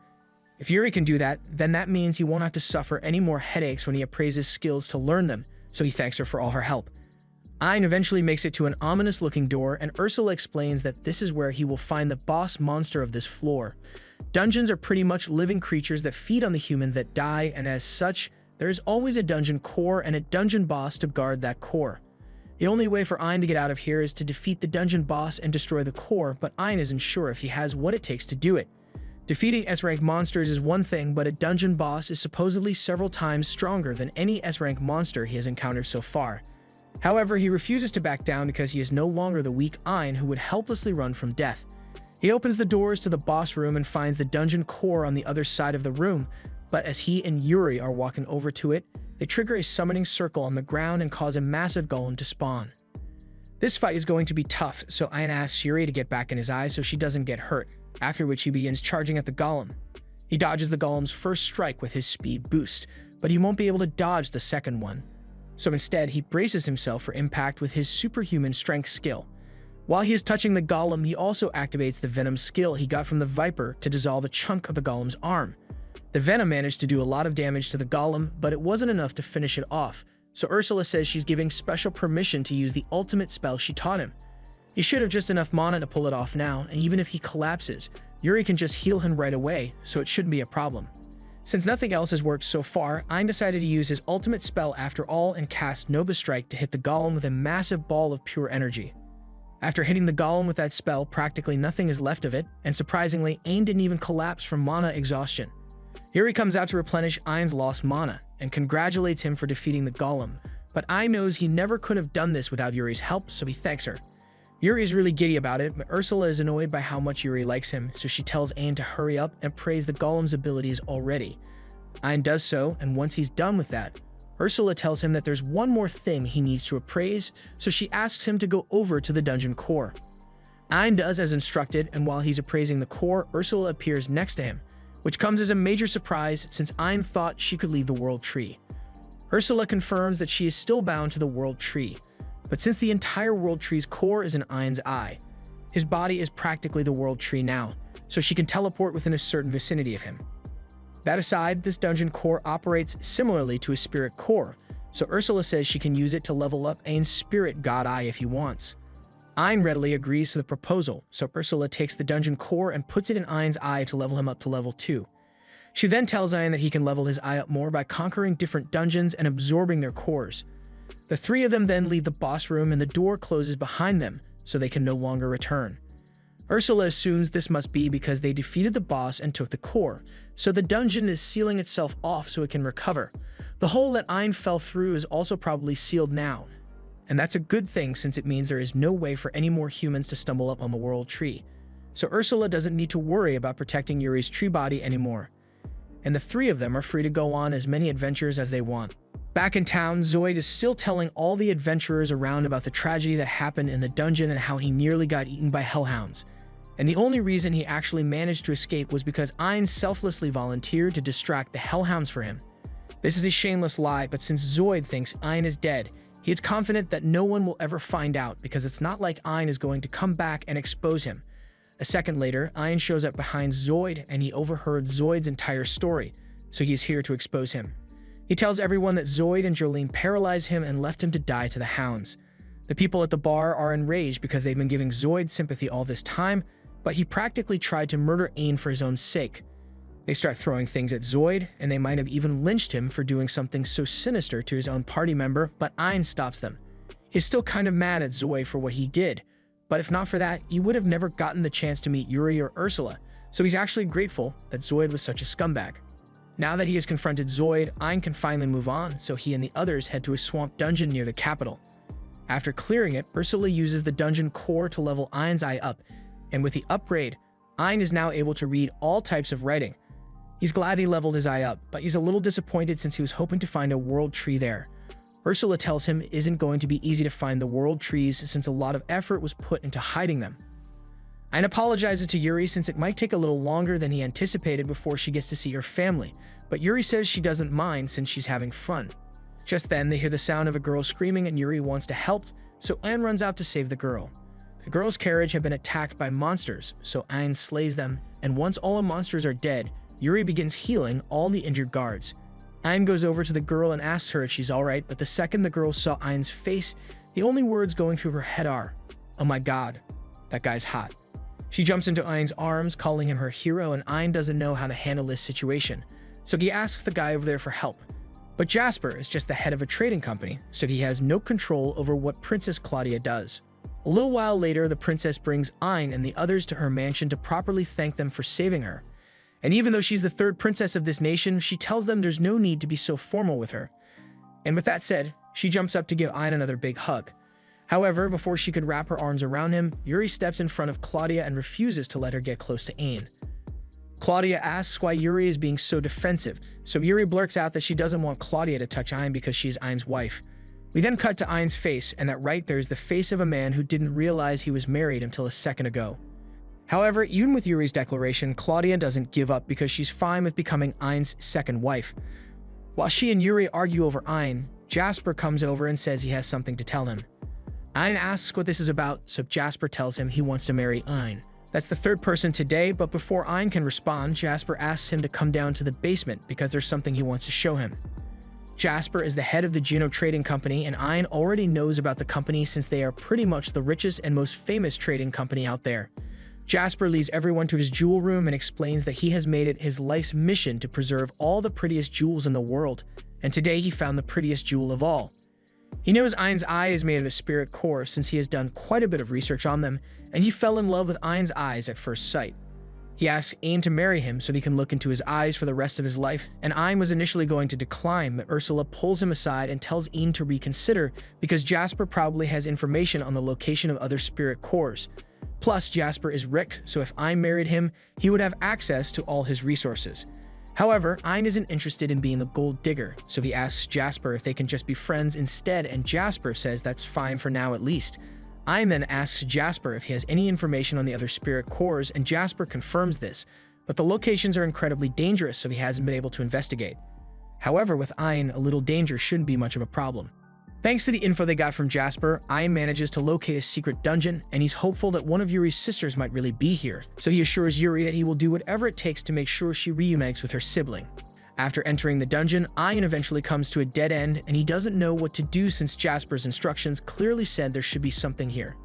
If Yuri can do that, then that means he won't have to suffer any more headaches when he appraises skills to learn them, so he thanks her for all her help. Ein eventually makes it to an ominous-looking door, and Ursula explains that this is where he will find the boss monster of this floor. Dungeons are pretty much living creatures that feed on the humans that die, and as such, there is always a dungeon core and a dungeon boss to guard that core. The only way for Ein to get out of here is to defeat the dungeon boss and destroy the core, but Ein isn't sure if he has what it takes to do it. Defeating S-rank monsters is one thing, but a dungeon boss is supposedly several times stronger than any S-rank monster he has encountered so far. However, he refuses to back down because he is no longer the weak Ein who would helplessly run from death. He opens the doors to the boss room and finds the dungeon core on the other side of the room, but as he and Yuri are walking over to it, they trigger a summoning circle on the ground and cause a massive golem to spawn. This fight is going to be tough, so Ein asks Yuri to get back in his eye so she doesn't get hurt, after which he begins charging at the golem. He dodges the golem's first strike with his speed boost, but he won't be able to dodge the second one. So instead, he braces himself for impact with his superhuman strength skill. While he is touching the golem, he also activates the venom skill he got from the viper to dissolve a chunk of the golem's arm. The venom managed to do a lot of damage to the golem, but it wasn't enough to finish it off, so Ursula says she's giving special permission to use the ultimate spell she taught him. He should have just enough mana to pull it off now, and even if he collapses, Yuri can just heal him right away, so it shouldn't be a problem. Since nothing else has worked so far, Ein decided to use his ultimate spell after all and cast Nova Strike to hit the golem with a massive ball of pure energy. After hitting the golem with that spell, practically nothing is left of it, and surprisingly, Ein didn't even collapse from mana exhaustion. Yuri comes out to replenish Ein's lost mana, and congratulates him for defeating the golem, but Ein knows he never could have done this without Yuri's help, so he thanks her. Yuri is really giddy about it, but Ursula is annoyed by how much Yuri likes him, so she tells Ein to hurry up and praise the golem's abilities already. Ein does so, and once he's done with that, Ursula tells him that there's one more thing he needs to appraise, so she asks him to go over to the dungeon core. Ein does as instructed, and while he's appraising the core, Ursula appears next to him, which comes as a major surprise since Ein thought she could leave the World Tree. Ursula confirms that she is still bound to the World Tree, but since the entire World Tree's core is in Ein's eye, his body is practically the World Tree now, so she can teleport within a certain vicinity of him. That aside, this dungeon core operates similarly to a spirit core, so Ursula says she can use it to level up Ein's spirit god eye if he wants. Ein readily agrees to the proposal, so Ursula takes the dungeon core and puts it in Ein's eye to level him up to level 2. She then tells Ein that he can level his eye up more by conquering different dungeons and absorbing their cores. The three of them then leave the boss room and the door closes behind them, so they can no longer return. Ursula assumes this must be because they defeated the boss and took the core, so the dungeon is sealing itself off so it can recover. The hole that Ein fell through is also probably sealed now, and that's a good thing since it means there is no way for any more humans to stumble up on the World Tree. So Ursula doesn't need to worry about protecting Yuri's tree body anymore, and the three of them are free to go on as many adventures as they want. Back in town, Zoid is still telling all the adventurers around about the tragedy that happened in the dungeon and how he nearly got eaten by hellhounds. And the only reason he actually managed to escape was because Ein selflessly volunteered to distract the hellhounds for him. This is a shameless lie, but since Zoid thinks Ein is dead, he is confident that no one will ever find out because it's not like Ein is going to come back and expose him. A second later, Ein shows up behind Zoid and he overheard Zoid's entire story, so he is here to expose him. He tells everyone that Zoid and Jolene paralyzed him and left him to die to the hounds. The people at the bar are enraged because they've been giving Zoid sympathy all this time, but he practically tried to murder Ein for his own sake. They start throwing things at Zoid, and they might have even lynched him for doing something so sinister to his own party member, but Ein stops them. He's still kind of mad at Zoid for what he did, but if not for that, he would have never gotten the chance to meet Yuri or Ursula, so he's actually grateful that Zoid was such a scumbag. Now that he has confronted Zoid, Ein can finally move on, so he and the others head to a swamp dungeon near the capital. After clearing it, Ursula uses the dungeon core to level Ein's eye up, and with the upgrade, Ein is now able to read all types of writing. He's glad he leveled his eye up, but he's a little disappointed since he was hoping to find a world tree there. Ursula tells him it isn't going to be easy to find the world trees since a lot of effort was put into hiding them. Ein apologizes to Yuri since it might take a little longer than he anticipated before she gets to see her family, but Yuri says she doesn't mind since she's having fun. Just then, they hear the sound of a girl screaming and Yuri wants to help, so Ein runs out to save the girl. The girl's carriage had been attacked by monsters, so Ein slays them, and once all the monsters are dead, Yuri begins healing all the injured guards. Ein goes over to the girl and asks her if she's alright, but the second the girl saw Ein's face, the only words going through her head are, "Oh my god, that guy's hot." She jumps into Ein's arms, calling him her hero, and Ein doesn't know how to handle this situation, so he asks the guy over there for help. But Jasper is just the head of a trading company, so he has no control over what Princess Claudia does. A little while later, the princess brings Ein and the others to her mansion to properly thank them for saving her. And even though she's the third princess of this nation, she tells them there's no need to be so formal with her. And with that said, she jumps up to give Ein another big hug. However, before she could wrap her arms around him, Yuri steps in front of Claudia and refuses to let her get close to Ein. Claudia asks why Yuri is being so defensive, so Yuri blurts out that she doesn't want Claudia to touch Ein because she's Ein's wife. We then cut to Ein's face, and that right there is the face of a man who didn't realize he was married until a second ago. However, even with Yuri's declaration, Claudia doesn't give up because she's fine with becoming Ein's second wife. While she and Yuri argue over Ein, Jasper comes over and says he has something to tell him. Ein asks what this is about, so Jasper tells him he wants to marry Ein. That's the third person today, but before Ein can respond, Jasper asks him to come down to the basement because there's something he wants to show him. Jasper is the head of the Juno Trading Company, and Ein already knows about the company since they are pretty much the richest and most famous trading company out there. Jasper leads everyone to his jewel room and explains that he has made it his life's mission to preserve all the prettiest jewels in the world, and today he found the prettiest jewel of all. He knows Ein's eye is made of a spirit core since he has done quite a bit of research on them, and he fell in love with Ein's eyes at first sight. He asks Ein to marry him so he can look into his eyes for the rest of his life, and Ein was initially going to decline, but Ursula pulls him aside and tells Ein to reconsider because Jasper probably has information on the location of other spirit cores. Plus, Jasper is Rick, so if Ein married him, he would have access to all his resources. However, Ein isn't interested in being the gold digger, so he asks Jasper if they can just be friends instead, and Jasper says that's fine for now at least. Ein then asks Jasper if he has any information on the other spirit cores, and Jasper confirms this, but the locations are incredibly dangerous, so he hasn't been able to investigate. However, with Ein, a little danger shouldn't be much of a problem. Thanks to the info they got from Jasper, Ein manages to locate a secret dungeon, and he's hopeful that one of Yuri's sisters might really be here, so he assures Yuri that he will do whatever it takes to make sure she reunites with her sibling. After entering the dungeon, Ein eventually comes to a dead end, and he doesn't know what to do since Jasper's instructions clearly said there should be something here.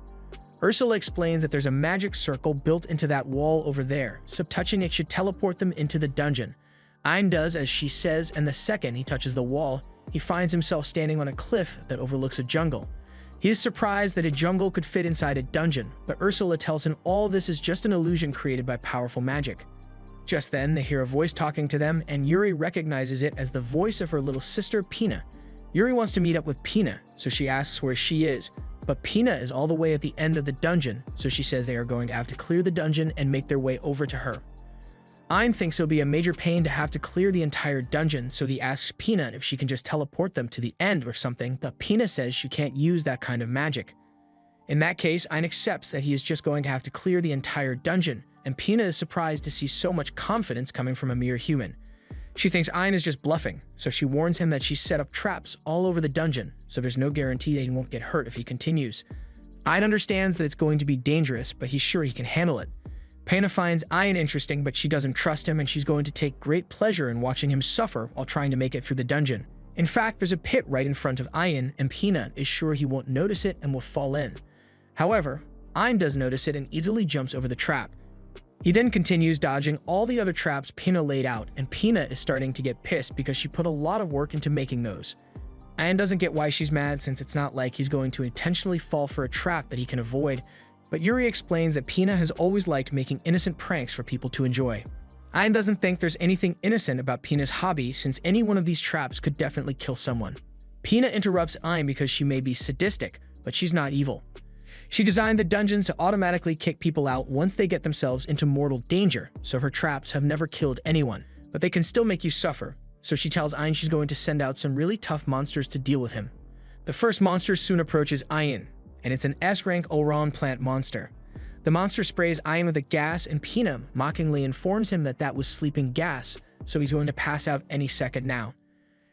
Ursula explains that there's a magic circle built into that wall over there, so touching it should teleport them into the dungeon. Ein does as she says, and the second he touches the wall, he finds himself standing on a cliff that overlooks a jungle. He is surprised that a jungle could fit inside a dungeon, but Ursula tells him all this is just an illusion created by powerful magic. Just then, they hear a voice talking to them, and Yuri recognizes it as the voice of her little sister, Pina. Yuri wants to meet up with Pina, so she asks where she is, but Pina is all the way at the end of the dungeon, so she says they are going to have to clear the dungeon and make their way over to her. Ein thinks it'll be a major pain to have to clear the entire dungeon, so he asks Pina if she can just teleport them to the end or something, but Pina says she can't use that kind of magic. In that case, Ein accepts that he is just going to have to clear the entire dungeon, and Pina is surprised to see so much confidence coming from a mere human. She thinks Ein is just bluffing, so she warns him that she's set up traps all over the dungeon, so there's no guarantee that he won't get hurt if he continues. Ein understands that it's going to be dangerous, but he's sure he can handle it. Pina finds Ein interesting, but she doesn't trust him, and she's going to take great pleasure in watching him suffer while trying to make it through the dungeon. In fact, there's a pit right in front of Ein, and Pina is sure he won't notice it and will fall in. However, Ein does notice it and easily jumps over the trap. He then continues dodging all the other traps Pina laid out, and Pina is starting to get pissed because she put a lot of work into making those. Ein doesn't get why she's mad since it's not like he's going to intentionally fall for a trap that he can avoid, But Yuri explains that Pina has always liked making innocent pranks for people to enjoy. Ayan doesn't think there's anything innocent about Pina's hobby, since any one of these traps could definitely kill someone. Pina interrupts Ayan because she may be sadistic, but she's not evil. She designed the dungeons to automatically kick people out once they get themselves into mortal danger, so her traps have never killed anyone, but they can still make you suffer. So she tells Ayan she's going to send out some really tough monsters to deal with him. The first monster soon approaches Ayan, and it's an S-rank Ulron plant monster. The monster sprays Ayan with a gas, and Pina mockingly informs him that that was sleeping gas, so he's going to pass out any second now.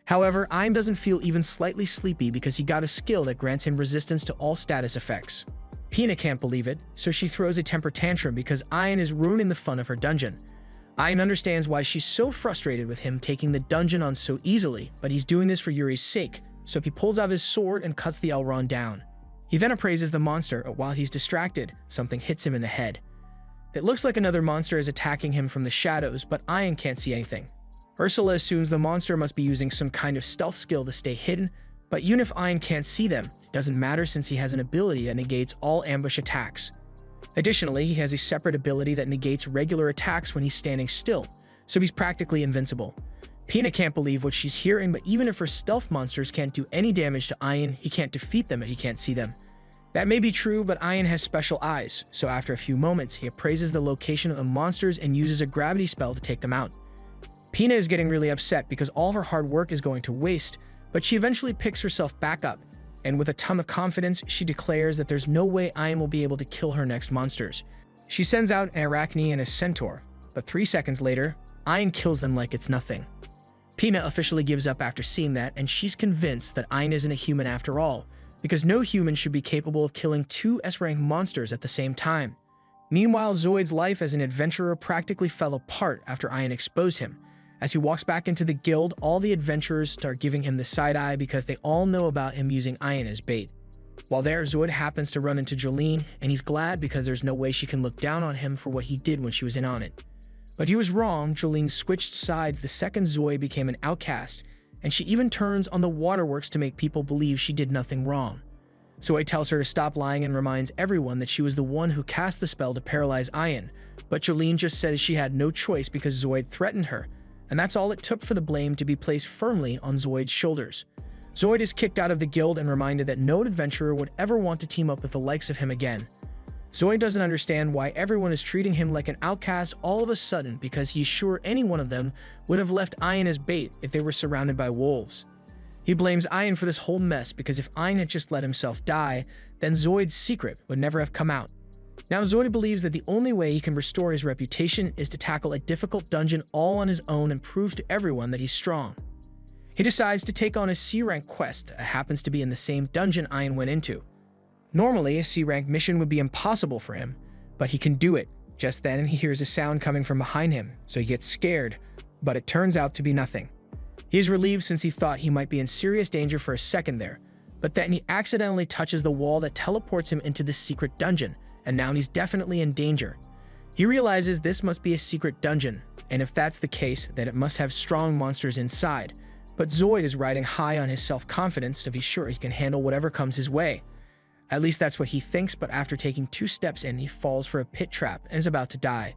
However, Ayan doesn't feel even slightly sleepy because he got a skill that grants him resistance to all status effects. Pina can't believe it, so she throws a temper tantrum because Ayan is ruining the fun of her dungeon. Ayan understands why she's so frustrated with him taking the dungeon on so easily, but he's doing this for Yuri's sake, so he pulls out his sword and cuts the Elrond down. He then appraises the monster, but while he's distracted, something hits him in the head. It looks like another monster is attacking him from the shadows, but Ayan can't see anything. Ursula assumes the monster must be using some kind of stealth skill to stay hidden, but even if Ayan can't see them, it doesn't matter since he has an ability that negates all ambush attacks. Additionally, he has a separate ability that negates regular attacks when he's standing still, so he's practically invincible. Pina can't believe what she's hearing, but even if her stealth monsters can't do any damage to Ayan, he can't defeat them if he can't see them. That may be true, but Ayan has special eyes, so after a few moments, he appraises the location of the monsters and uses a gravity spell to take them out. Pina is getting really upset because all her hard work is going to waste, but she eventually picks herself back up, and with a ton of confidence, she declares that there's no way Ayan will be able to kill her next monsters. She sends out an Arachne and a centaur, but 3 seconds later, Ayan kills them like it's nothing. Pina officially gives up after seeing that, and she's convinced that Ayan isn't a human after all, because no human should be capable of killing 2 S-rank monsters at the same time. Meanwhile, Zoid's life as an adventurer practically fell apart after Ayan exposed him. As he walks back into the guild, all the adventurers start giving him the side-eye because they all know about him using Ayan as bait. While there, Zoid happens to run into Jolene, and he's glad because there's no way she can look down on him for what he did when she was in on it. But he was wrong. Jolene switched sides the second Zoid became an outcast, and she even turns on the waterworks to make people believe she did nothing wrong. Zoid tells her to stop lying and reminds everyone that she was the one who cast the spell to paralyze Ayan, but Jolene just says she had no choice because Zoid threatened her, and that's all it took for the blame to be placed firmly on Zoid's shoulders. Zoid is kicked out of the guild and reminded that no adventurer would ever want to team up with the likes of him again. Zoid doesn't understand why everyone is treating him like an outcast all of a sudden because he's sure any one of them would have left Ayan as bait if they were surrounded by wolves. He blames Ayan for this whole mess because if Ayan had just let himself die, then Zoid's secret would never have come out. Now Zoid believes that the only way he can restore his reputation is to tackle a difficult dungeon all on his own and prove to everyone that he's strong. He decides to take on a C-rank quest that happens to be in the same dungeon Ayan went into. Normally, a C-rank mission would be impossible for him, but he can do it. Just then, he hears a sound coming from behind him, so he gets scared, but it turns out to be nothing. He is relieved since he thought he might be in serious danger for a second there, but then he accidentally touches the wall that teleports him into this secret dungeon, and now he's definitely in danger. He realizes this must be a secret dungeon, and if that's the case, then it must have strong monsters inside, but Zoid is riding high on his self-confidence to be sure he can handle whatever comes his way. At least that's what he thinks, but after taking 2 steps in, he falls for a pit trap and is about to die.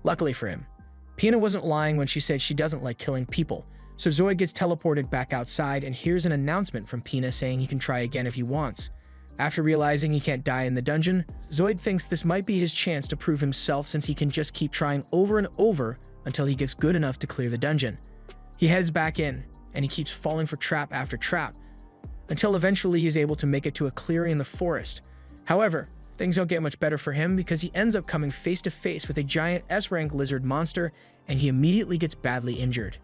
Luckily for him, Pina wasn't lying when she said she doesn't like killing people, so Zoid gets teleported back outside and hears an announcement from Pina saying he can try again if he wants. After realizing he can't die in the dungeon, Zoid thinks this might be his chance to prove himself since he can just keep trying over and over until he gets good enough to clear the dungeon. He heads back in, and he keeps falling for trap after trap, until eventually he's able to make it to a clearing in the forest. However, things don't get much better for him because he ends up coming face to face with a giant S-rank lizard monster, and he immediately gets badly injured.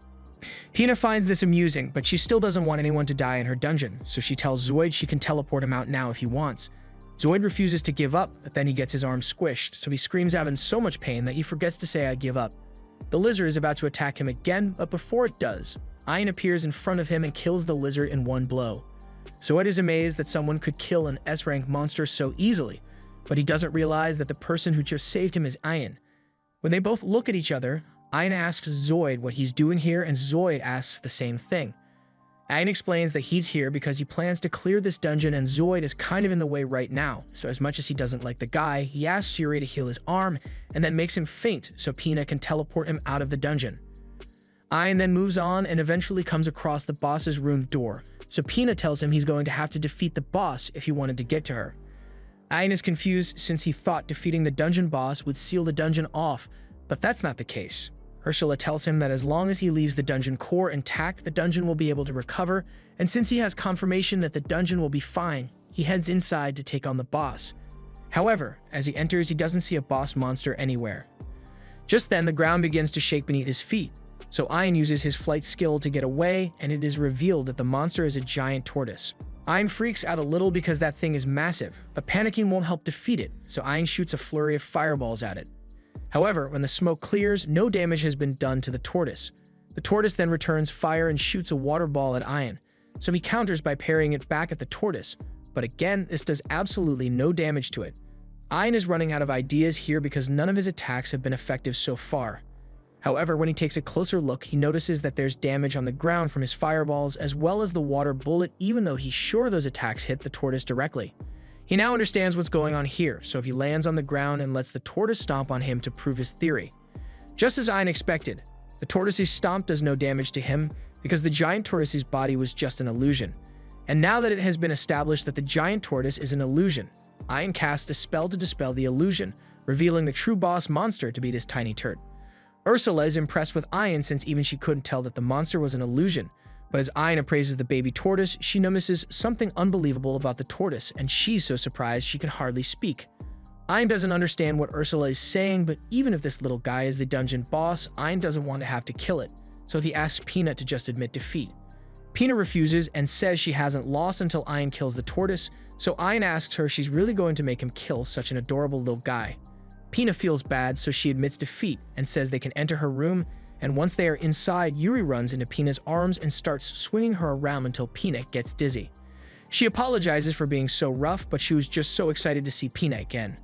Pina finds this amusing, but she still doesn't want anyone to die in her dungeon, so she tells Zoid she can teleport him out now if he wants. Zoid refuses to give up, but then he gets his arm squished, so he screams out in so much pain that he forgets to say "I give up." The lizard is about to attack him again, but before it does, Ayan appears in front of him and kills the lizard in one blow. Zoid is amazed that someone could kill an S-rank monster so easily, but he doesn't realize that the person who just saved him is Ayan. When they both look at each other, Ayan asks Zoid what he's doing here, and Zoid asks the same thing. Ayn explains that he's here because he plans to clear this dungeon and Zoid is kind of in the way right now, so as much as he doesn't like the guy, he asks Yuri to heal his arm and then makes him faint so Pina can teleport him out of the dungeon. Ayn then moves on and eventually comes across the boss's room door, so Pina tells him he's going to have to defeat the boss if he wanted to get to her. Ayn is confused since he thought defeating the dungeon boss would seal the dungeon off, but that's not the case. Ursula tells him that as long as he leaves the dungeon core intact, the dungeon will be able to recover, and since he has confirmation that the dungeon will be fine, he heads inside to take on the boss. However, as he enters, he doesn't see a boss monster anywhere. Just then, the ground begins to shake beneath his feet, so Ayn uses his flight skill to get away, and it is revealed that the monster is a giant tortoise. Ayn freaks out a little because that thing is massive, but panicking won't help defeat it, so Ayn shoots a flurry of fireballs at it. However, when the smoke clears, no damage has been done to the tortoise. The tortoise then returns fire and shoots a water ball at Ayn, so he counters by parrying it back at the tortoise, but again, this does absolutely no damage to it. Ayn is running out of ideas here because none of his attacks have been effective so far. However, when he takes a closer look, he notices that there's damage on the ground from his fireballs as well as the water bullet, even though he's sure those attacks hit the tortoise directly. He now understands what's going on here, so if he lands on the ground and lets the tortoise stomp on him to prove his theory. Just as Ayn expected, the tortoise's stomp does no damage to him because the giant tortoise's body was just an illusion. And now that it has been established that the giant tortoise is an illusion, Ayn casts a spell to dispel the illusion, revealing the true boss monster to be this tiny turd. Ursula is impressed with Ayn since even she couldn't tell that the monster was an illusion. But as Ayn appraises the baby tortoise, she notices something unbelievable about the tortoise, and she's so surprised she can hardly speak. Ayn doesn't understand what Ursula is saying, but even if this little guy is the dungeon boss, Ayn doesn't want to have to kill it, so he asks Pina to just admit defeat. Pina refuses and says she hasn't lost until Ayn kills the tortoise, so Ayn asks her if she's really going to make him kill such an adorable little guy. Pina feels bad, so she admits defeat and says they can enter her room, and once they are inside, Yuri runs into Pina's arms and starts swinging her around until Pina gets dizzy. She apologizes for being so rough, but she was just so excited to see Pina again.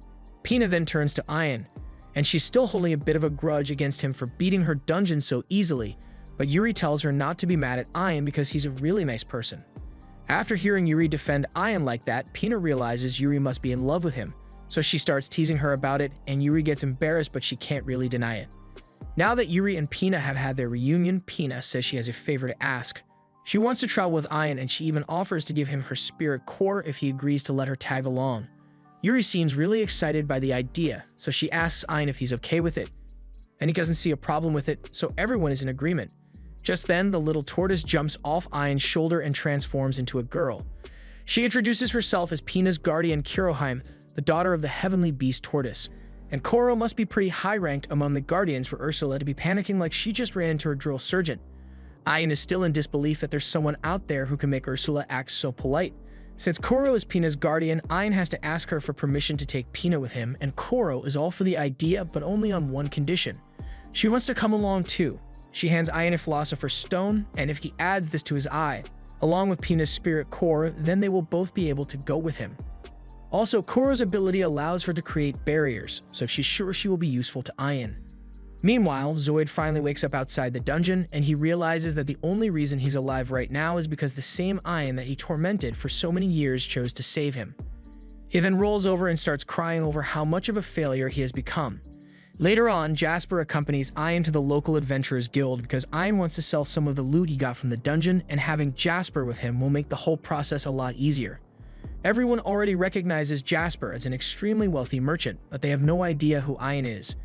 Pina then turns to Ayn, and she's still holding a bit of a grudge against him for beating her dungeon so easily, but Yuri tells her not to be mad at Ayn because he's a really nice person. After hearing Yuri defend Ayn like that, Pina realizes Yuri must be in love with him, so she starts teasing her about it, and Yuri gets embarrassed but she can't really deny it. Now that Yuri and Pina have had their reunion, Pina says she has a favor to ask. She wants to travel with Ayn, and she even offers to give him her spirit core if he agrees to let her tag along. Yuri seems really excited by the idea, so she asks Ayn if he's okay with it, and he doesn't see a problem with it, so everyone is in agreement. Just then, the little tortoise jumps off Ayn's shoulder and transforms into a girl. She introduces herself as Pina's guardian Kuroheim, the daughter of the heavenly beast tortoise. And Koro must be pretty high-ranked among the guardians for Ursula to be panicking like she just ran into her drill sergeant. Ayn is still in disbelief that there's someone out there who can make Ursula act so polite. Since Koro is Pina's guardian, Ayn has to ask her for permission to take Pina with him, and Koro is all for the idea, but only on one condition. She wants to come along too. She hands Ayn a Philosopher's Stone, and if he adds this to his eye, along with Pina's spirit core, then they will both be able to go with him. Also, Koro's ability allows her to create barriers, so she's sure she will be useful to Ayn. Meanwhile, Zoid finally wakes up outside the dungeon, and he realizes that the only reason he's alive right now is because the same Ayn that he tormented for so many years chose to save him. He then rolls over and starts crying over how much of a failure he has become. Later on, Jasper accompanies Ayn to the local adventurers guild because Ayn wants to sell some of the loot he got from the dungeon, and having Jasper with him will make the whole process a lot easier. Everyone already recognizes Jasper as an extremely wealthy merchant, but they have no idea who Ayn is.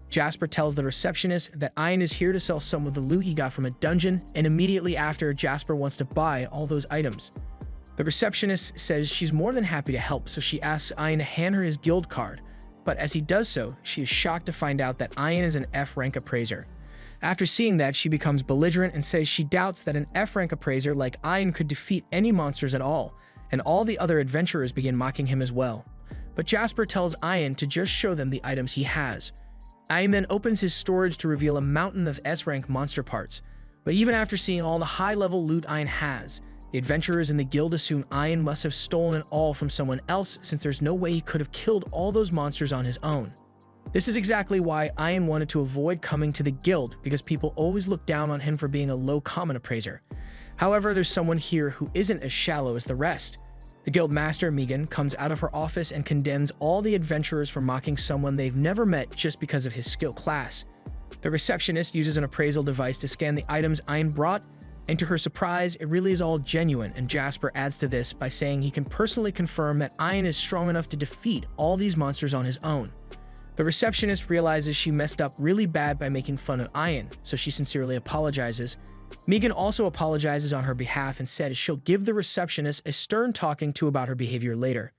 Jasper tells the receptionist that Ayn is here to sell some of the loot he got from a dungeon, and immediately after, Jasper wants to buy all those items. The receptionist says she's more than happy to help, so she asks Ayn to hand her his guild card, but as he does so, she is shocked to find out that Ayn is an F-rank appraiser. After seeing that, she becomes belligerent and says she doubts that an F-rank appraiser like Ayn could defeat any monsters at all, and all the other adventurers begin mocking him as well. But Jasper tells Ayn to just show them the items he has. Ayn then opens his storage to reveal a mountain of S-rank monster parts, but even after seeing all the high-level loot Ayn has, the adventurers in the guild assume Ayn must have stolen it all from someone else since there's no way he could have killed all those monsters on his own. This is exactly why Ayn wanted to avoid coming to the guild, because people always look down on him for being a low common appraiser. However, there's someone here who isn't as shallow as the rest. The guild master, Megan, comes out of her office and condemns all the adventurers for mocking someone they've never met just because of his skill class. The receptionist uses an appraisal device to scan the items Ian brought, and to her surprise, it really is all genuine, and Jasper adds to this by saying he can personally confirm that Ian is strong enough to defeat all these monsters on his own. The receptionist realizes she messed up really bad by making fun of Ian, so she sincerely apologizes. Megan also apologizes on her behalf and says she'll give the receptionist a stern talking to about her behavior later.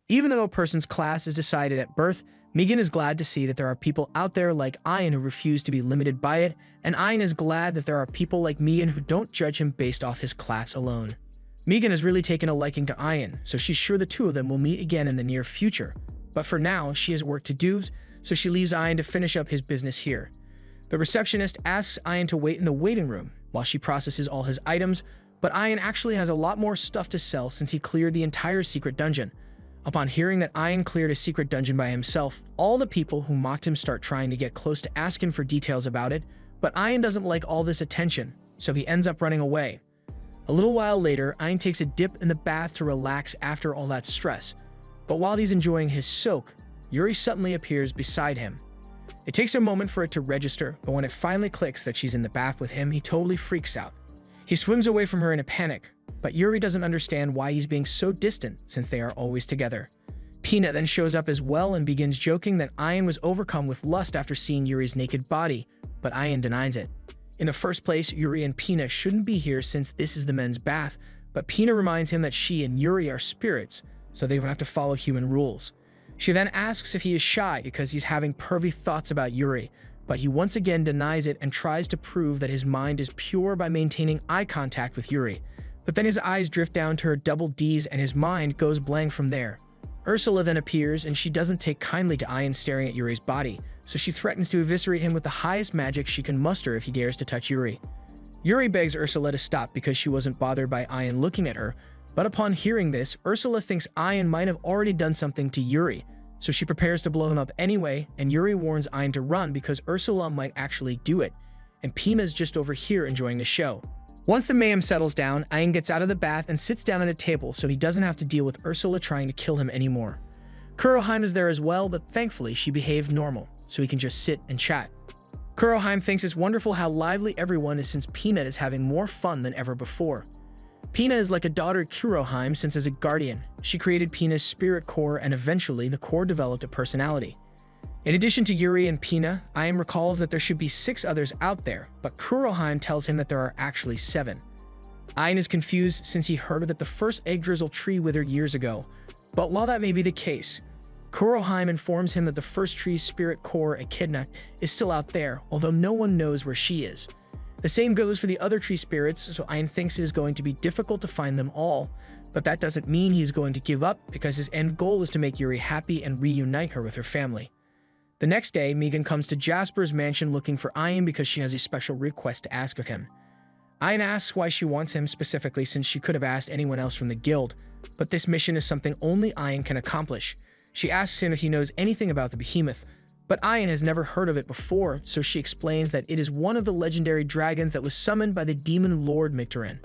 Even though a person's class is decided at birth, Megan is glad to see that there are people out there like Ian who refuse to be limited by it, and Ian is glad that there are people like Megan who don't judge him based off his class alone. Megan has really taken a liking to Ian, so she's sure the two of them will meet again in the near future. But for now, she has work to do, so she leaves Ian to finish up his business here. The receptionist asks Ian to wait in the waiting room while she processes all his items, but Ian actually has a lot more stuff to sell since he cleared the entire secret dungeon. Upon hearing that Ian cleared a secret dungeon by himself, all the people who mocked him start trying to get close to ask him for details about it, but Ian doesn't like all this attention, so he ends up running away. A little while later, Ian takes a dip in the bath to relax after all that stress, but while he's enjoying his soak, Yuri suddenly appears beside him. It takes a moment for it to register, but when it finally clicks that she's in the bath with him, he totally freaks out. He swims away from her in a panic, but Yuri doesn't understand why he's being so distant since they are always together. Pina then shows up as well and begins joking that Ian was overcome with lust after seeing Yuri's naked body, but Ian denies it. In the first place, Yuri and Pina shouldn't be here since this is the men's bath, but Pina reminds him that she and Yuri are spirits, so they don't have to follow human rules. She then asks if he is shy because he's having pervy thoughts about Yuri, but he once again denies it and tries to prove that his mind is pure by maintaining eye contact with Yuri. But then his eyes drift down to her double D's and his mind goes blank from there. Ursula then appears and she doesn't take kindly to Ian staring at Yuri's body, so she threatens to eviscerate him with the highest magic she can muster if he dares to touch Yuri. Yuri begs Ursula to stop because she wasn't bothered by Ian looking at her, but upon hearing this, Ursula thinks Ian might have already done something to Yuri, so she prepares to blow him up anyway, and Yuri warns Ian to run because Ursula might actually do it, and Pina's just over here enjoying the show. Once the mayhem settles down, Ian gets out of the bath and sits down at a table so he doesn't have to deal with Ursula trying to kill him anymore. Kuroheim is there as well, but thankfully she behaved normal, so he can just sit and chat. Kuroheim thinks it's wonderful how lively everyone is since Pina is having more fun than ever before. Pina is like a daughter to Kuroheim since as a guardian, she created Pina's spirit core and eventually the core developed a personality. In addition to Yuri and Pina, Ian recalls that there should be 6 others out there, but Kuroheim tells him that there are actually 7. Ian is confused since he heard that the first egg drizzle tree withered years ago, but while that may be the case, Kuroheim informs him that the first tree's spirit core, Echidna, is still out there, although no one knows where she is. The same goes for the other tree spirits, so Ian thinks it is going to be difficult to find them all, but that doesn't mean he's going to give up because his end goal is to make Yuri happy and reunite her with her family. The next day, Megan comes to Jasper's mansion looking for Ian because she has a special request to ask of him. Ian asks why she wants him specifically since she could have asked anyone else from the guild, but this mission is something only Ian can accomplish. She asks him if he knows anything about the behemoth, but Ian has never heard of it before, so she explains that it is one of the legendary dragons that was summoned by the demon lord Micturian.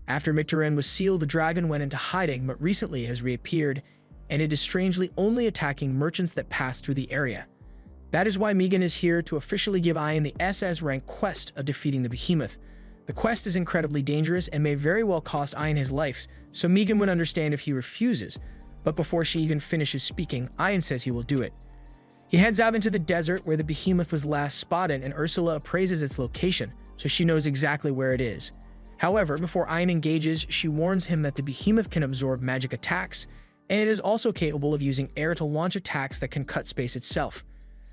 After Micturian was sealed, the dragon went into hiding, but recently it has reappeared, and it is strangely only attacking merchants that pass through the area. That is why Megan is here to officially give Ian the SS rank quest of defeating the behemoth. The quest is incredibly dangerous and may very well cost Ian his life, so Megan would understand if he refuses, but before she even finishes speaking, Ian says he will do it. He heads out into the desert where the behemoth was last spotted, and Ursula appraises its location, so she knows exactly where it is. However, before Ian engages, she warns him that the behemoth can absorb magic attacks, and it is also capable of using air to launch attacks that can cut space itself.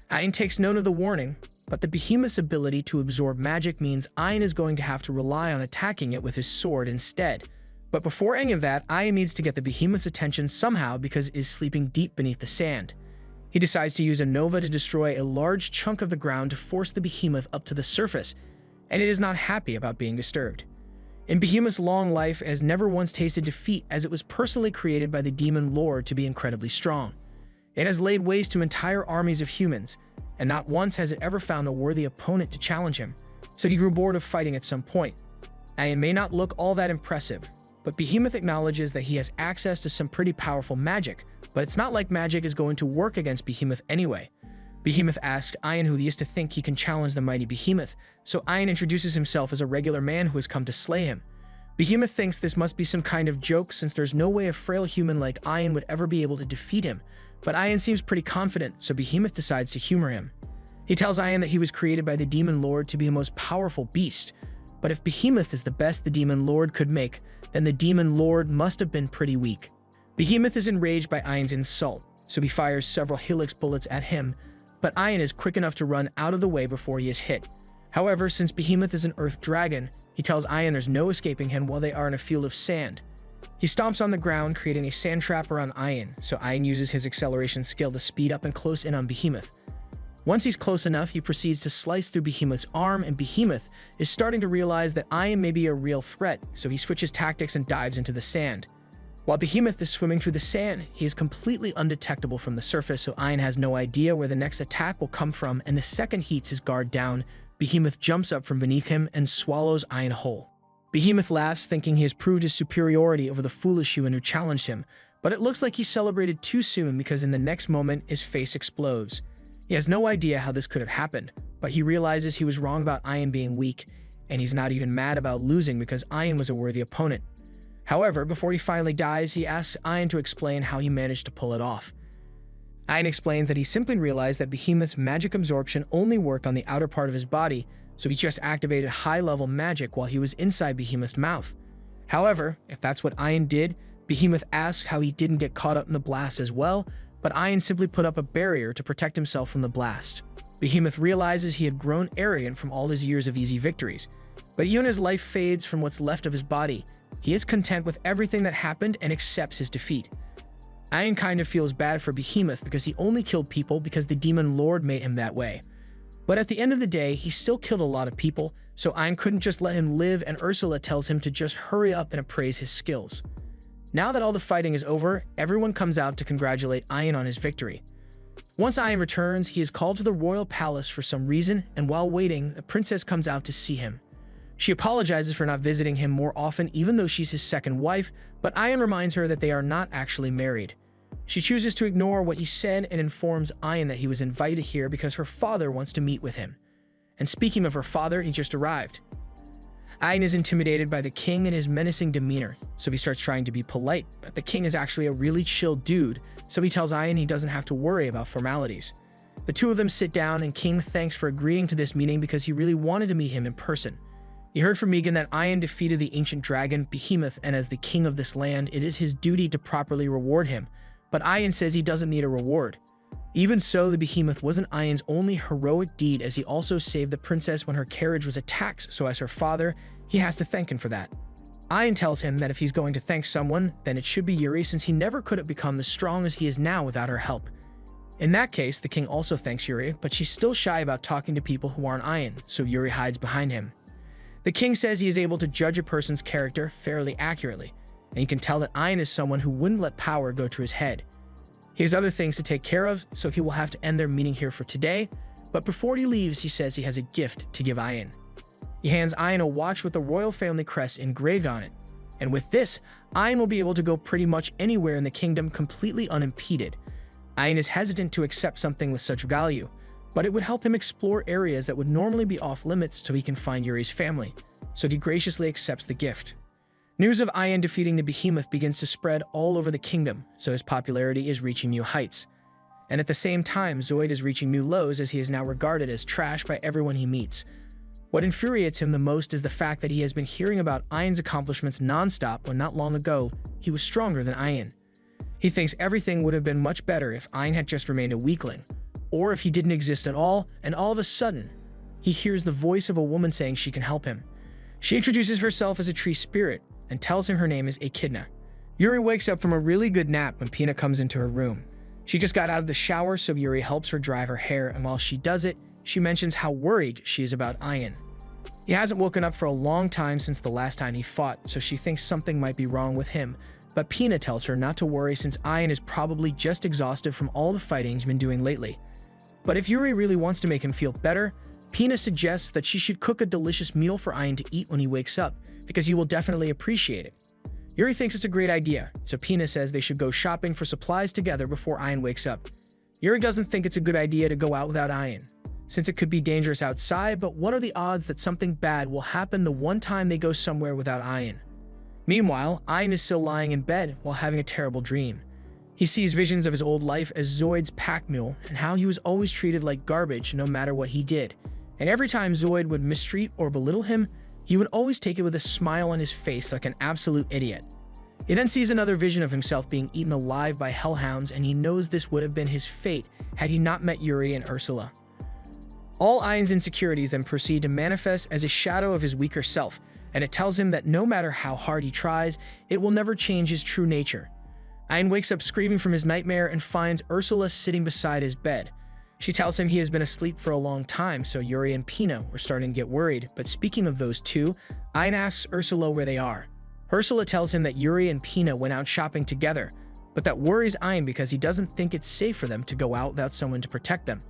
Ian takes note of the warning, but the behemoth's ability to absorb magic means Ian is going to have to rely on attacking it with his sword instead. But before any of that, Ian needs to get the behemoth's attention somehow because it is sleeping deep beneath the sand. He decides to use a nova to destroy a large chunk of the ground to force the behemoth up to the surface, and it is not happy about being disturbed. In Behemoth's long life, it has never once tasted defeat as it was personally created by the demon lord to be incredibly strong. It has laid waste to entire armies of humans, and not once has it ever found a worthy opponent to challenge him, so he grew bored of fighting at some point. Ian may not look all that impressive, but Behemoth acknowledges that he has access to some pretty powerful magic, but it's not like magic is going to work against Behemoth anyway. Behemoth asks Ian who he is to think he can challenge the mighty Behemoth, so Ian introduces himself as a regular man who has come to slay him. Behemoth thinks this must be some kind of joke since there's no way a frail human like Ian would ever be able to defeat him, but Ian seems pretty confident, so Behemoth decides to humor him. He tells Ian that he was created by the Demon Lord to be the most powerful beast, but if Behemoth is the best the Demon Lord could make, then the Demon Lord must have been pretty weak. Behemoth is enraged by Ian's insult, so he fires several Helix bullets at him, but Ian is quick enough to run out of the way before he is hit. However, since Behemoth is an earth dragon, he tells Ian there's no escaping him while they are in a field of sand. He stomps on the ground, creating a sand trap around Ian, so Ian uses his acceleration skill to speed up and close in on Behemoth. Once he's close enough, he proceeds to slice through Behemoth's arm, and Behemoth is starting to realize that Ian may be a real threat, so he switches tactics and dives into the sand. While Behemoth is swimming through the sand, he is completely undetectable from the surface, so Ian has no idea where the next attack will come from, and the second he heats his guard down, Behemoth jumps up from beneath him and swallows Ian whole. Behemoth laughs, thinking he has proved his superiority over the foolish human who challenged him, but it looks like he celebrated too soon because in the next moment, his face explodes. He has no idea how this could have happened, but he realizes he was wrong about Ian being weak, and he's not even mad about losing because Ian was a worthy opponent. However, before he finally dies, he asks Ian to explain how he managed to pull it off. Ian explains that he simply realized that Behemoth's magic absorption only worked on the outer part of his body, so he just activated high-level magic while he was inside Behemoth's mouth. However, if that's what Ian did, Behemoth asks how he didn't get caught up in the blast as well, but Ian simply put up a barrier to protect himself from the blast. Behemoth realizes he had grown arrogant from all his years of easy victories, but even as life fades from what's left of his body, he is content with everything that happened and accepts his defeat. Ian kind of feels bad for Behemoth because he only killed people because the Demon Lord made him that way. But at the end of the day, he still killed a lot of people, so Ian couldn't just let him live, and Ursula tells him to just hurry up and appraise his skills. Now that all the fighting is over, everyone comes out to congratulate Ian on his victory. Once Ian returns, he is called to the royal palace for some reason, and while waiting, a princess comes out to see him. She apologizes for not visiting him more often even though she's his second wife, but Ian reminds her that they are not actually married. She chooses to ignore what he said and informs Ian that he was invited here because her father wants to meet with him. And speaking of her father, he just arrived. Ian is intimidated by the king and his menacing demeanor, so he starts trying to be polite, but the king is actually a really chill dude, so he tells Ian he doesn't have to worry about formalities. The two of them sit down and King thanks for agreeing to this meeting because he really wanted to meet him in person. He heard from Megan that Ian defeated the ancient dragon, Behemoth, and as the king of this land, it is his duty to properly reward him, but Ian says he doesn't need a reward. Even so, the Behemoth wasn't Ian's only heroic deed as he also saved the princess when her carriage was attacked, so as her father, he has to thank him for that. Ian tells him that if he's going to thank someone, then it should be Yuri since he never could have become as strong as he is now without her help. In that case, the king also thanks Yuri, but she's still shy about talking to people who aren't Ian, so Yuri hides behind him. The king says he is able to judge a person's character fairly accurately, and he can tell that Ian is someone who wouldn't let power go to his head. He has other things to take care of, so he will have to end their meeting here for today, but before he leaves, he says he has a gift to give Ian. He hands Ian a watch with the royal family crest engraved on it, and with this, Ian will be able to go pretty much anywhere in the kingdom completely unimpeded. Ian is hesitant to accept something with such value, but it would help him explore areas that would normally be off-limits so he can find Yuri's family, so he graciously accepts the gift. News of Ian defeating the Behemoth begins to spread all over the kingdom, so his popularity is reaching new heights. And at the same time, Zoid is reaching new lows as he is now regarded as trash by everyone he meets. What infuriates him the most is the fact that he has been hearing about Ian's accomplishments non-stop when not long ago, he was stronger than Ian. He thinks everything would have been much better if Ian had just remained a weakling, or if he didn't exist at all, and all of a sudden, he hears the voice of a woman saying she can help him. She introduces herself as a tree spirit and tells him her name is Echidna. Yuri wakes up from a really good nap when Pina comes into her room. She just got out of the shower, so Yuri helps her dry her hair, and while she does it, she mentions how worried she is about Ian. He hasn't woken up for a long time since the last time he fought, so she thinks something might be wrong with him, but Pina tells her not to worry since Ian is probably just exhausted from all the fighting he's been doing lately. But if Yuri really wants to make him feel better, Pina suggests that she should cook a delicious meal for Ayin to eat when he wakes up, because he will definitely appreciate it. Yuri thinks it's a great idea, so Pina says they should go shopping for supplies together before Ayin wakes up. Yuri doesn't think it's a good idea to go out without Ayin, since it could be dangerous outside, but what are the odds that something bad will happen the one time they go somewhere without Ayin? Meanwhile, Ayin is still lying in bed while having a terrible dream. He sees visions of his old life as Zoid's pack mule and how he was always treated like garbage no matter what he did. And every time Zoid would mistreat or belittle him, he would always take it with a smile on his face like an absolute idiot. He then sees another vision of himself being eaten alive by hellhounds, and he knows this would have been his fate had he not met Yuri and Ursula. All Ayin's insecurities then proceed to manifest as a shadow of his weaker self, and it tells him that no matter how hard he tries, it will never change his true nature. Ayin wakes up screaming from his nightmare and finds Ursula sitting beside his bed. She tells him he has been asleep for a long time, so Yuri and Pina were starting to get worried. But speaking of those two, Ayin asks Ursula where they are. Ursula tells him that Yuri and Pina went out shopping together, but that worries Ayin because he doesn't think it's safe for them to go out without someone to protect them.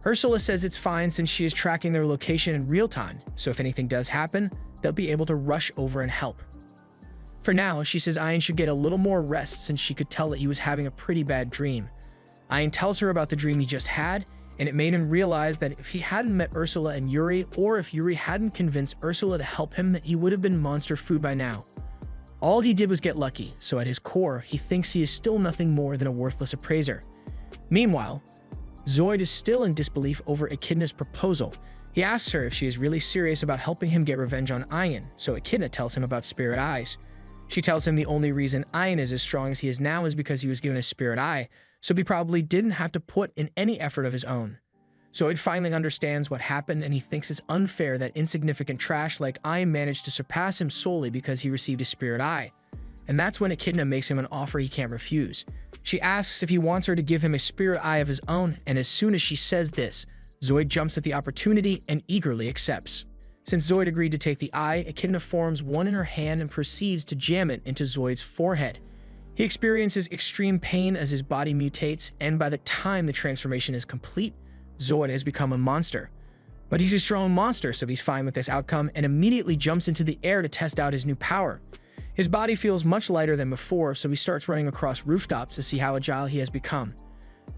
Ursula says it's fine since she is tracking their location in real time, so if anything does happen, they'll be able to rush over and help. For now, she says Ayin should get a little more rest since she could tell that he was having a pretty bad dream. Ayin tells her about the dream he just had, and it made him realize that if he hadn't met Ursula and Yuri, or if Yuri hadn't convinced Ursula to help him, that he would have been monster food by now. All he did was get lucky, so at his core, he thinks he is still nothing more than a worthless appraiser. Meanwhile, Zoid is still in disbelief over Echidna's proposal. He asks her if she is really serious about helping him get revenge on Ayin, so Echidna tells him about Spirit Eyes. She tells him the only reason Ayin is as strong as he is now is because he was given a Spirit Eye, so he probably didn't have to put in any effort of his own. Zoid finally understands what happened, and he thinks it's unfair that insignificant trash like Ayin managed to surpass him solely because he received a Spirit Eye. And that's when Echidna makes him an offer he can't refuse. She asks if he wants her to give him a Spirit Eye of his own, and as soon as she says this, Zoid jumps at the opportunity and eagerly accepts. Since Zoid agreed to take the eye, Echidna forms one in her hand and proceeds to jam it into Zoid's forehead. He experiences extreme pain as his body mutates, and by the time the transformation is complete, Zoid has become a monster. But he's a strong monster, so he's fine with this outcome and immediately jumps into the air to test out his new power. His body feels much lighter than before, so he starts running across rooftops to see how agile he has become.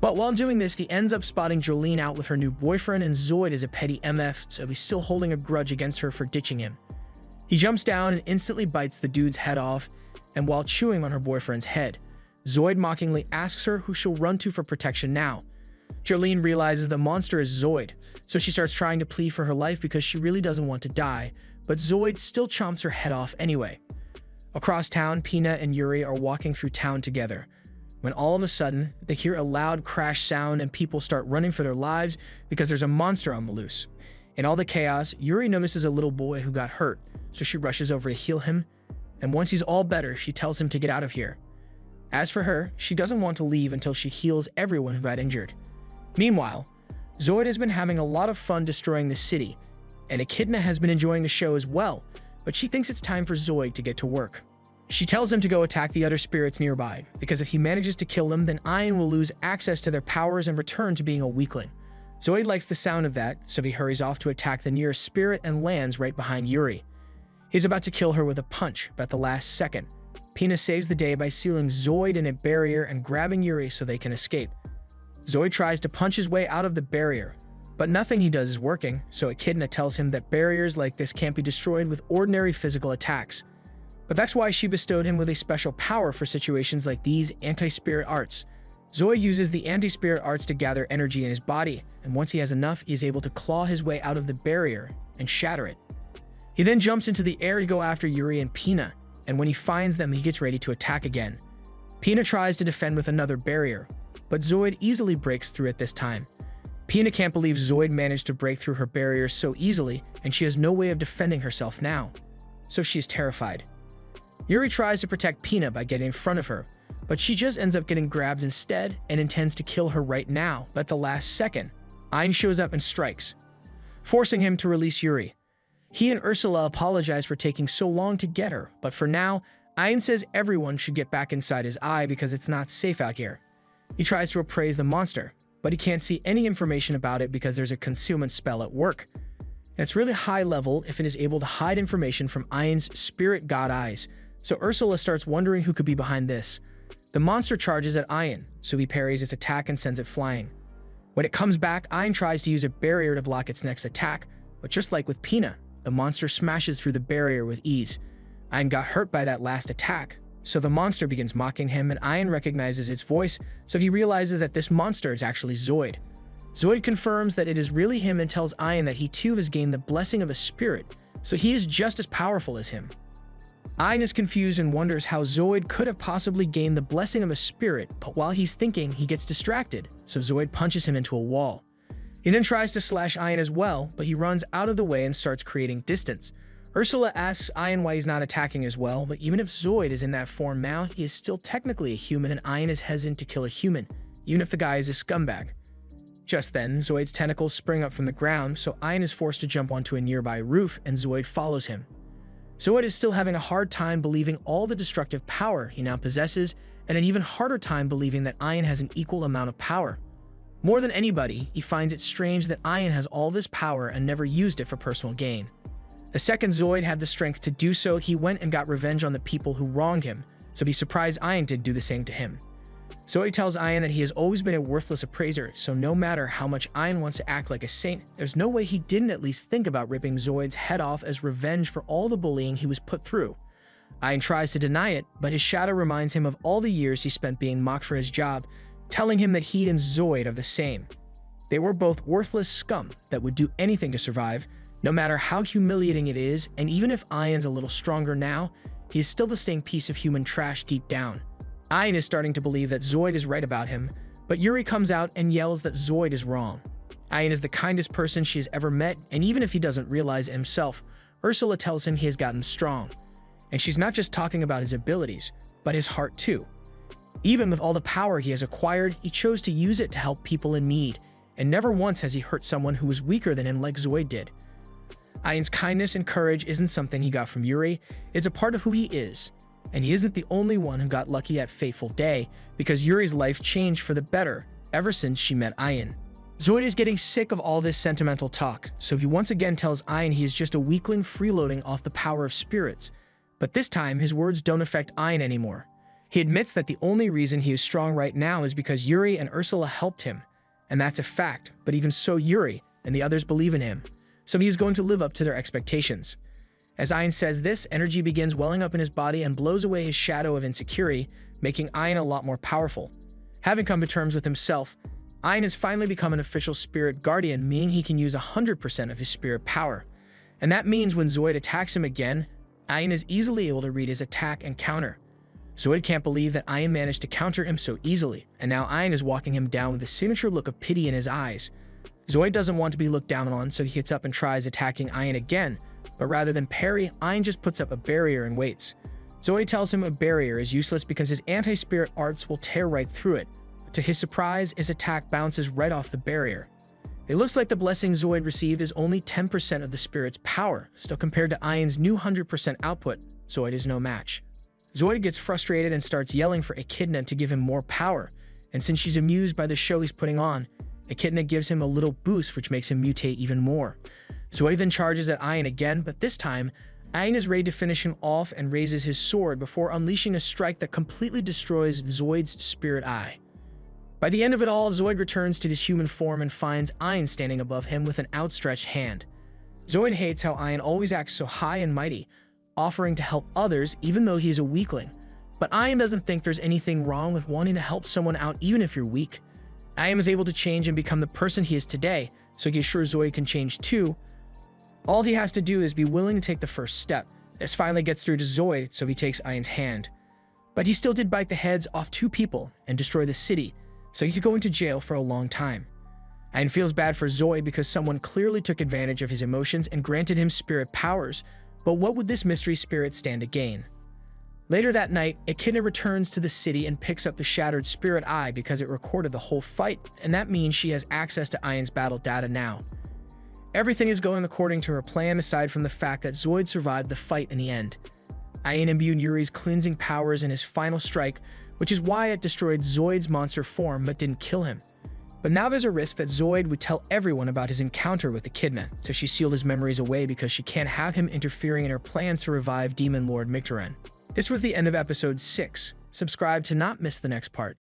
But while doing this, he ends up spotting Jolene out with her new boyfriend, and Zoid is a petty MF, so he's still holding a grudge against her for ditching him. He jumps down and instantly bites the dude's head off, and while chewing on her boyfriend's head, Zoid mockingly asks her who she'll run to for protection now. Jolene realizes the monster is Zoid, so she starts trying to plead for her life because she really doesn't want to die, but Zoid still chomps her head off anyway. Across town, Pina and Yuri are walking through town together, when all of a sudden, they hear a loud crash sound and people start running for their lives because there's a monster on the loose. In all the chaos, Yuri notices a little boy who got hurt, so she rushes over to heal him, and once he's all better, she tells him to get out of here. As for her, she doesn't want to leave until she heals everyone who got injured. Meanwhile, Zoid has been having a lot of fun destroying the city, and Echidna has been enjoying the show as well, but she thinks it's time for Zoid to get to work. She tells him to go attack the other spirits nearby, because if he manages to kill them, then Ayin will lose access to their powers and return to being a weakling. Zoid likes the sound of that, so he hurries off to attack the nearest spirit and lands right behind Yuri. He's about to kill her with a punch, but at the last second, Pina saves the day by sealing Zoid in a barrier and grabbing Yuri so they can escape. Zoid tries to punch his way out of the barrier, but nothing he does is working, so Echidna tells him that barriers like this can't be destroyed with ordinary physical attacks. But that's why she bestowed him with a special power for situations like these, anti-spirit arts. Zoid uses the anti-spirit arts to gather energy in his body, and once he has enough, he is able to claw his way out of the barrier and shatter it. He then jumps into the air to go after Yuri and Pina, and when he finds them, he gets ready to attack again. Pina tries to defend with another barrier, but Zoid easily breaks through it this time. Pina can't believe Zoid managed to break through her barriers so easily, and she has no way of defending herself now, so she is terrified. Yuri tries to protect Pina by getting in front of her, but she just ends up getting grabbed instead and intends to kill her right now, but at the last second, Ayin shows up and strikes, forcing him to release Yuri. He and Ursula apologize for taking so long to get her, but for now, Ayin says everyone should get back inside his eye because it's not safe out here. He tries to appraise the monster, but he can't see any information about it because there's a concealment spell at work. And it's really high level if it is able to hide information from Ian's spirit god eyes, so Ursula starts wondering who could be behind this. The monster charges at Ian, so he parries its attack and sends it flying. When it comes back, Ian tries to use a barrier to block its next attack, but just like with Pina, the monster smashes through the barrier with ease. Ian got hurt by that last attack, so the monster begins mocking him, and Ian recognizes its voice, so he realizes that this monster is actually Zoid. Zoid confirms that it is really him and tells Ian that he too has gained the blessing of a spirit, so he is just as powerful as him. Ian is confused and wonders how Zoid could have possibly gained the blessing of a spirit, but while he's thinking, he gets distracted, so Zoid punches him into a wall. He then tries to slash Ian as well, but he runs out of the way and starts creating distance. Ursula asks Ian why he's not attacking as well, but even if Zoid is in that form now, he is still technically a human, and Ian is hesitant to kill a human, even if the guy is a scumbag. Just then, Zoid's tentacles spring up from the ground, so Ian is forced to jump onto a nearby roof, and Zoid follows him. Zoid is still having a hard time believing all the destructive power he now possesses, and an even harder time believing that Ian has an equal amount of power. More than anybody, he finds it strange that Ian has all this power and never used it for personal gain. The second Zoid had the strength to do so, he went and got revenge on the people who wronged him, so he's surprised Ian did do the same to him. Zoid tells Ian that he has always been a worthless appraiser, so no matter how much Ian wants to act like a saint, there's no way he didn't at least think about ripping Zoid's head off as revenge for all the bullying he was put through. Ian tries to deny it, but his shadow reminds him of all the years he spent being mocked for his job, telling him that he and Zoid are the same. They were both worthless scum that would do anything to survive, no matter how humiliating it is, and even if Ian's a little stronger now, he is still the same piece of human trash deep down. Ian is starting to believe that Zoid is right about him, but Yuri comes out and yells that Zoid is wrong. Ian is the kindest person she has ever met, and even if he doesn't realize it himself, Ursula tells him he has gotten strong. And she's not just talking about his abilities, but his heart too. Even with all the power he has acquired, he chose to use it to help people in need, and never once has he hurt someone who was weaker than him like Zoid did. Ian's kindness and courage isn't something he got from Yuri, it's a part of who he is. And he isn't the only one who got lucky at Fateful Day, because Yuri's life changed for the better ever since she met Ian. Zoid is getting sick of all this sentimental talk, so he once again tells Ian he is just a weakling freeloading off the power of spirits. But this time, his words don't affect Ian anymore. He admits that the only reason he is strong right now is because Yuri and Ursula helped him. And that's a fact, but even so, Yuri and the others believe in him, so he is going to live up to their expectations. As Ian says this, energy begins welling up in his body and blows away his shadow of insecurity, making Ian a lot more powerful. Having come to terms with himself, Ian has finally become an official spirit guardian, meaning he can use 100% of his spirit power. And that means when Zoid attacks him again, Ian is easily able to read his attack and counter. Zoid can't believe that Ian managed to counter him so easily, and now Ian is walking him down with a signature look of pity in his eyes. Zoid doesn't want to be looked down on, so he gets up and tries attacking Ian again, but rather than parry, Ian just puts up a barrier and waits. Zoid tells him a barrier is useless because his anti-spirit arts will tear right through it. To his surprise, his attack bounces right off the barrier. It looks like the blessing Zoid received is only 10% of the spirit's power, still compared to Ian's new 100% output, Zoid is no match. Zoid gets frustrated and starts yelling for Echidna to give him more power, and since she's amused by the show he's putting on, Echidna gives him a little boost which makes him mutate even more. Zoid then charges at Ian again, but this time, Ian is ready to finish him off and raises his sword before unleashing a strike that completely destroys Zoid's spirit eye. By the end of it all, Zoid returns to his human form and finds Ian standing above him with an outstretched hand. Zoid hates how Ian always acts so high and mighty, offering to help others even though he's a weakling. But Ian doesn't think there's anything wrong with wanting to help someone out even if you're weak. Ian is able to change and become the person he is today, so he is sure Zoid can change too. All he has to do is be willing to take the first step. This finally gets through to Zoid, so he takes Ian's hand. But he still did bite the heads off 2 people and destroy the city, so he's going to jail for a long time. Ian feels bad for Zoid because someone clearly took advantage of his emotions and granted him spirit powers, but what would this mystery spirit stand to gain? Later that night, Echidna returns to the city and picks up the shattered spirit eye because it recorded the whole fight, and that means she has access to Ian's battle data now. Everything is going according to her plan aside from the fact that Zoid survived the fight in the end. Ian imbued Yuri's cleansing powers in his final strike, which is why it destroyed Zoid's monster form but didn't kill him. But now there's a risk that Zoid would tell everyone about his encounter with Echidna, so she sealed his memories away because she can't have him interfering in her plans to revive Demon Lord Micturian. This was the end of episode 6. Subscribe to not miss the next part.